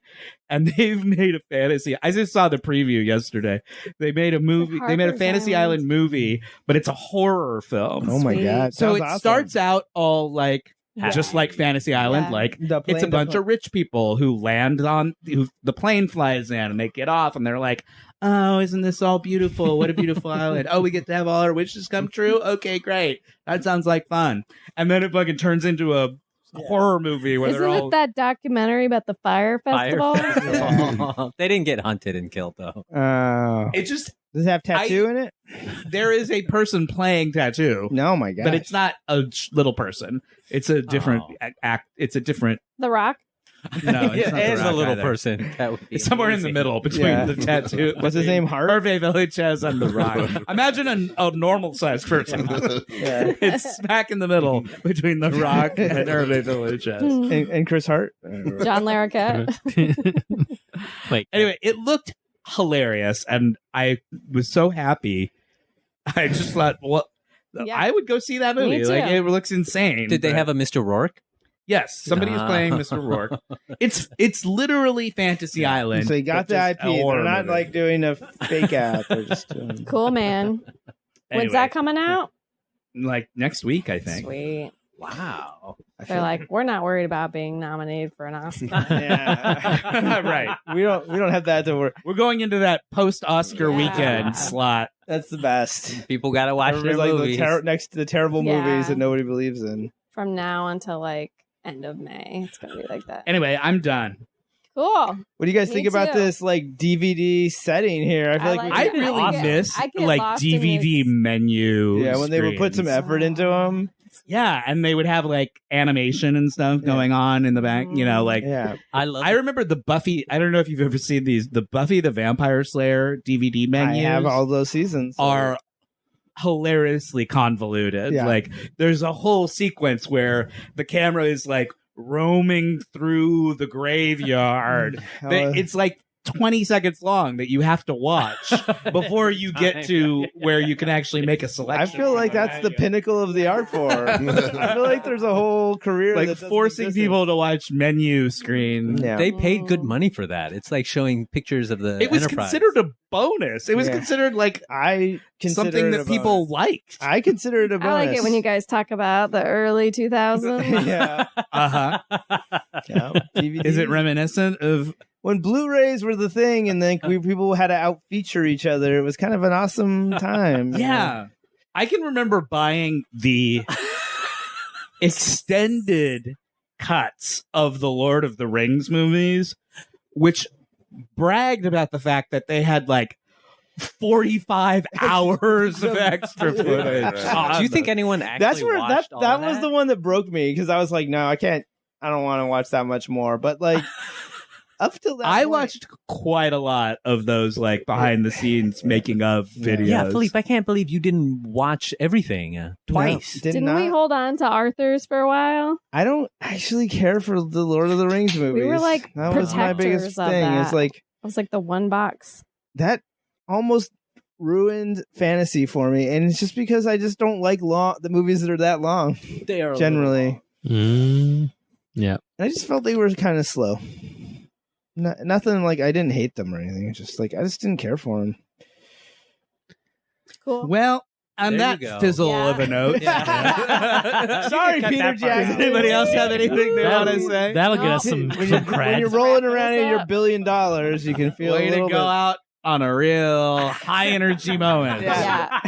[SPEAKER 1] and they've made a fantasy. I just saw the preview yesterday. They made a movie. They made a
[SPEAKER 5] Harper's
[SPEAKER 1] Fantasy
[SPEAKER 5] Island.
[SPEAKER 1] Island movie, but it's a horror film.
[SPEAKER 7] Oh my
[SPEAKER 5] Sweet.
[SPEAKER 7] God!
[SPEAKER 1] So
[SPEAKER 7] Sounds
[SPEAKER 1] it
[SPEAKER 7] awesome.
[SPEAKER 1] starts out all like just like Fantasy Island.
[SPEAKER 5] Yeah.
[SPEAKER 1] Like
[SPEAKER 7] The
[SPEAKER 1] it's a
[SPEAKER 7] plane-
[SPEAKER 1] bunch of rich people who land on who the plane flies in, and they get off, and they're like, "Oh, isn't this all beautiful? What a beautiful island! Oh, we get to have all our wishes come true. Okay, great. That sounds like fun." And then it fucking turns into a horror movie where
[SPEAKER 5] Isn't
[SPEAKER 1] they're all
[SPEAKER 5] it that documentary about the fire festival?
[SPEAKER 6] They didn't get hunted and killed though.
[SPEAKER 1] it just
[SPEAKER 7] Does it have tattoo in it?
[SPEAKER 1] there is a person playing tattoo.
[SPEAKER 7] No, my god.
[SPEAKER 1] But it's not a little person. It's a different act. It's a different.
[SPEAKER 5] The Rock.
[SPEAKER 1] No, it's not
[SPEAKER 6] it
[SPEAKER 1] The
[SPEAKER 6] is a
[SPEAKER 1] Rock
[SPEAKER 6] little
[SPEAKER 1] either.
[SPEAKER 6] person. That would be
[SPEAKER 1] It's somewhere in the
[SPEAKER 6] amazing.
[SPEAKER 1] middle between
[SPEAKER 7] Yeah.
[SPEAKER 1] the tattoo.
[SPEAKER 7] What's his name? Hart?
[SPEAKER 1] Hervé Villachez and The Rock. Imagine a normal sized person.
[SPEAKER 7] Yeah.
[SPEAKER 1] It's smack in the middle between The Rock and Hervé Villachez.
[SPEAKER 7] And Chris Hart.
[SPEAKER 5] John Larroquette.
[SPEAKER 3] Wait,
[SPEAKER 1] Anyway, it looked hilarious, and I was so happy. I just thought, well,
[SPEAKER 5] Yeah.
[SPEAKER 1] I would go see that movie.
[SPEAKER 5] Me too.
[SPEAKER 1] Like, it looks insane.
[SPEAKER 6] Did they
[SPEAKER 1] but-
[SPEAKER 6] have a Mr. Rourke?
[SPEAKER 1] Yes, somebody is playing Mr. Rourke. It's literally Fantasy Island.
[SPEAKER 7] So you got
[SPEAKER 1] but
[SPEAKER 7] the
[SPEAKER 1] just
[SPEAKER 7] IP.
[SPEAKER 1] a horror
[SPEAKER 7] They're not
[SPEAKER 1] movie.
[SPEAKER 7] like doing a fake app. They're just doing...
[SPEAKER 5] Cool, man. When's
[SPEAKER 1] Anyway,
[SPEAKER 5] that coming out?
[SPEAKER 1] like next week, I think.
[SPEAKER 5] Sweet.
[SPEAKER 6] Wow.
[SPEAKER 5] They're like, we're not worried about being nominated for an Oscar.
[SPEAKER 7] Yeah.
[SPEAKER 1] Right.
[SPEAKER 7] We don't have that to worry.
[SPEAKER 1] We're going into that post-Oscar
[SPEAKER 5] Yeah.
[SPEAKER 1] weekend slot.
[SPEAKER 7] That's the best.
[SPEAKER 6] People gotta watch their
[SPEAKER 7] Everybody's like
[SPEAKER 6] movies.
[SPEAKER 7] next to the terrible
[SPEAKER 5] Yeah.
[SPEAKER 7] movies that nobody believes in.
[SPEAKER 5] From now until like end of May. It's going to be like that.
[SPEAKER 1] Anyway, I'm done.
[SPEAKER 5] Cool.
[SPEAKER 7] What do you guys
[SPEAKER 5] Me
[SPEAKER 7] think about
[SPEAKER 5] too.
[SPEAKER 7] this like DVD setting here? I feel like,
[SPEAKER 5] like
[SPEAKER 7] we
[SPEAKER 5] it.
[SPEAKER 1] I really
[SPEAKER 5] get-
[SPEAKER 1] miss
[SPEAKER 5] I get
[SPEAKER 1] like
[SPEAKER 5] lost in
[SPEAKER 1] DVD
[SPEAKER 5] this-
[SPEAKER 1] menu.
[SPEAKER 7] yeah, when they would put some
[SPEAKER 1] screens.
[SPEAKER 7] effort into them.
[SPEAKER 1] Yeah, and they would have like animation and stuff going on in the back. You know, like
[SPEAKER 7] Yeah,
[SPEAKER 6] I love.
[SPEAKER 1] I remember the Buffy. I don't know if you've ever seen these. The Buffy the Vampire Slayer DVD
[SPEAKER 7] I
[SPEAKER 1] menus
[SPEAKER 7] have all those seasons.
[SPEAKER 1] are hilariously convoluted.
[SPEAKER 7] Yeah.
[SPEAKER 1] Like there's a whole sequence where the camera is like roaming through the graveyard. It's like 20 seconds long that you have to watch before you get to where you can actually make a
[SPEAKER 7] I
[SPEAKER 1] selection.
[SPEAKER 7] feel like that's the pinnacle of the art form. I feel like there's a whole career
[SPEAKER 1] like
[SPEAKER 7] that doesn't
[SPEAKER 1] forcing
[SPEAKER 7] exist.
[SPEAKER 1] people to watch menu screen.
[SPEAKER 7] Yeah.
[SPEAKER 6] They paid good money for that. It's like showing pictures of the
[SPEAKER 1] It was
[SPEAKER 6] Enterprise.
[SPEAKER 1] considered a bonus. It was
[SPEAKER 7] Yeah.
[SPEAKER 1] considered like
[SPEAKER 7] I consider
[SPEAKER 1] something
[SPEAKER 7] it
[SPEAKER 1] that
[SPEAKER 7] a
[SPEAKER 1] people
[SPEAKER 7] bonus.
[SPEAKER 1] liked.
[SPEAKER 7] I consider it a
[SPEAKER 5] I
[SPEAKER 7] bonus.
[SPEAKER 5] like it when you guys talk about the early 2000s.
[SPEAKER 7] yeah.
[SPEAKER 1] Uh-huh.
[SPEAKER 7] Yeah. DVDs.
[SPEAKER 1] Is it reminiscent of
[SPEAKER 7] When Blu-rays were the thing, and then people had to out-feature each other? It was kind of an awesome time.
[SPEAKER 1] Yeah. I can remember buying the extended cuts of the Lord of the Rings movies, which bragged about the fact that they had like 45 hours of extra footage.
[SPEAKER 6] Do you think anyone actually
[SPEAKER 7] That's where
[SPEAKER 6] watched all
[SPEAKER 7] that
[SPEAKER 6] of
[SPEAKER 7] was the one that broke me, because I was like, no, I can't. I don't want to watch that much more. But like, up till that
[SPEAKER 1] I
[SPEAKER 7] point,
[SPEAKER 1] watched quite a lot of those like behind the scenes making of videos.
[SPEAKER 6] Yeah, Philippe, I can't believe you didn't watch everything twice.
[SPEAKER 7] Did
[SPEAKER 5] Didn't
[SPEAKER 7] not,
[SPEAKER 5] we hold on to Arthur's for a while?
[SPEAKER 7] I don't actually care for the Lord of the Rings movies.
[SPEAKER 5] were, like,
[SPEAKER 7] that was my biggest
[SPEAKER 5] protectors of
[SPEAKER 7] thing.
[SPEAKER 5] that.
[SPEAKER 7] It's like
[SPEAKER 5] It was like the one box.
[SPEAKER 7] that almost ruined fantasy for me, and it's just because I just don't like the movies that are that long
[SPEAKER 6] They are
[SPEAKER 7] generally.
[SPEAKER 3] Yeah.
[SPEAKER 7] And I just felt they were kind of slow. Nothing like I didn't hate them or anything. It's just like I just didn't care for them.
[SPEAKER 5] Cool.
[SPEAKER 1] Well, on
[SPEAKER 6] There you
[SPEAKER 1] that
[SPEAKER 6] go.
[SPEAKER 1] fizzle
[SPEAKER 5] Yeah.
[SPEAKER 1] of a note.
[SPEAKER 7] Sorry,
[SPEAKER 6] cut
[SPEAKER 7] Peter
[SPEAKER 6] that part
[SPEAKER 7] Jackson.
[SPEAKER 6] out.
[SPEAKER 1] Anybody else have anything they want to say?
[SPEAKER 3] That'll get
[SPEAKER 5] No.
[SPEAKER 3] us some
[SPEAKER 7] When you're
[SPEAKER 3] cred.
[SPEAKER 7] rolling around in
[SPEAKER 5] Wrap
[SPEAKER 7] your
[SPEAKER 5] this
[SPEAKER 7] $1 billion, you can feel
[SPEAKER 1] Way
[SPEAKER 7] a
[SPEAKER 1] to
[SPEAKER 7] little
[SPEAKER 1] go out on a real high energy moment.
[SPEAKER 7] Yeah.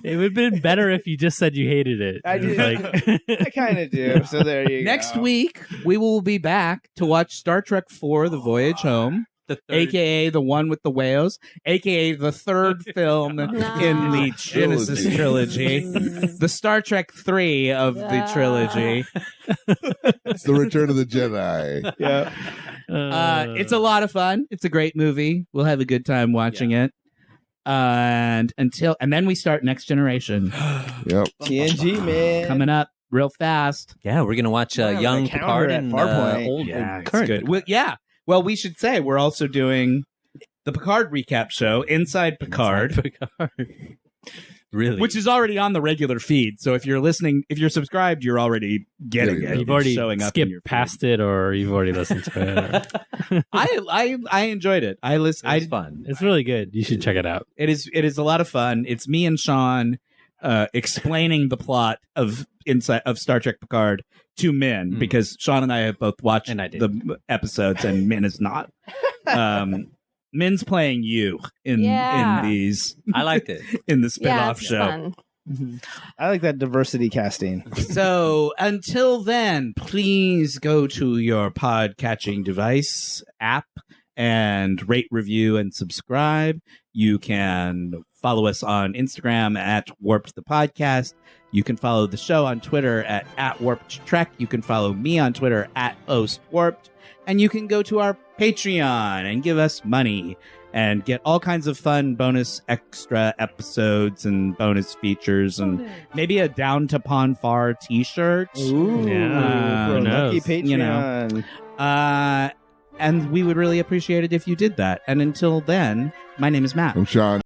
[SPEAKER 3] It would have been better if you just said you hated it.
[SPEAKER 7] I
[SPEAKER 3] It was
[SPEAKER 7] did.
[SPEAKER 3] like-
[SPEAKER 7] I kind of do. So there you go.
[SPEAKER 1] Next week, we will be back to watch Star Trek IV: The Voyage Home,
[SPEAKER 6] The third-
[SPEAKER 1] aka the one with the whales, aka the third film in the Genesis trilogy, the Star Trek 3 of the trilogy.
[SPEAKER 2] It's the Return of the Jedi.
[SPEAKER 7] Yeah.
[SPEAKER 1] It's a lot of fun. It's a great movie. We'll have a good time watching it. And then we start Next Generation
[SPEAKER 2] Yep.
[SPEAKER 7] TNG, man.
[SPEAKER 1] coming up real fast.
[SPEAKER 6] Yeah, we're gonna watch
[SPEAKER 7] We're having
[SPEAKER 6] young
[SPEAKER 7] a counter
[SPEAKER 6] Picard
[SPEAKER 7] at
[SPEAKER 6] and
[SPEAKER 7] Farpoint.
[SPEAKER 6] old
[SPEAKER 1] It's
[SPEAKER 6] current.
[SPEAKER 1] good. Well, yeah. Well, we should say we're also doing the Picard recap show, Inside Picard,
[SPEAKER 6] Picard. Really?
[SPEAKER 1] which is already on the regular feed. So if you're listening, if you're subscribed, you're already getting it.
[SPEAKER 3] You've
[SPEAKER 1] It's
[SPEAKER 3] already
[SPEAKER 1] showing up in
[SPEAKER 3] skipped
[SPEAKER 1] your feed.
[SPEAKER 3] past it, or you've already listened to it.
[SPEAKER 1] I enjoyed it.
[SPEAKER 6] It's fun.
[SPEAKER 3] It's really good. You should check it out.
[SPEAKER 1] It is a lot of fun. It's me and Sean explaining the plot of Star Trek Picard to Min, because Sean and I have both watched the episodes, and Min is not. Min's playing you in these.
[SPEAKER 6] I liked it
[SPEAKER 1] in the spinoff show.
[SPEAKER 5] Fun.
[SPEAKER 7] I like that diversity casting.
[SPEAKER 1] So until then, please go to your pod-catching device app and rate, review, and subscribe. You can follow us on Instagram at Warped the Podcast. You can follow the show on Twitter at Warped Trek. You can follow me on Twitter at OstWarped. And you can go to our Patreon and give us money and get all kinds of fun bonus extra episodes and bonus features and maybe a Down to Pon Farr t-shirt.
[SPEAKER 7] Ooh,
[SPEAKER 3] Yeah,
[SPEAKER 7] for a
[SPEAKER 3] who knows?
[SPEAKER 7] lucky Patreon.
[SPEAKER 1] You know. And we would really appreciate it if you did that. And until then, my name is Matt.
[SPEAKER 2] I'm Sean.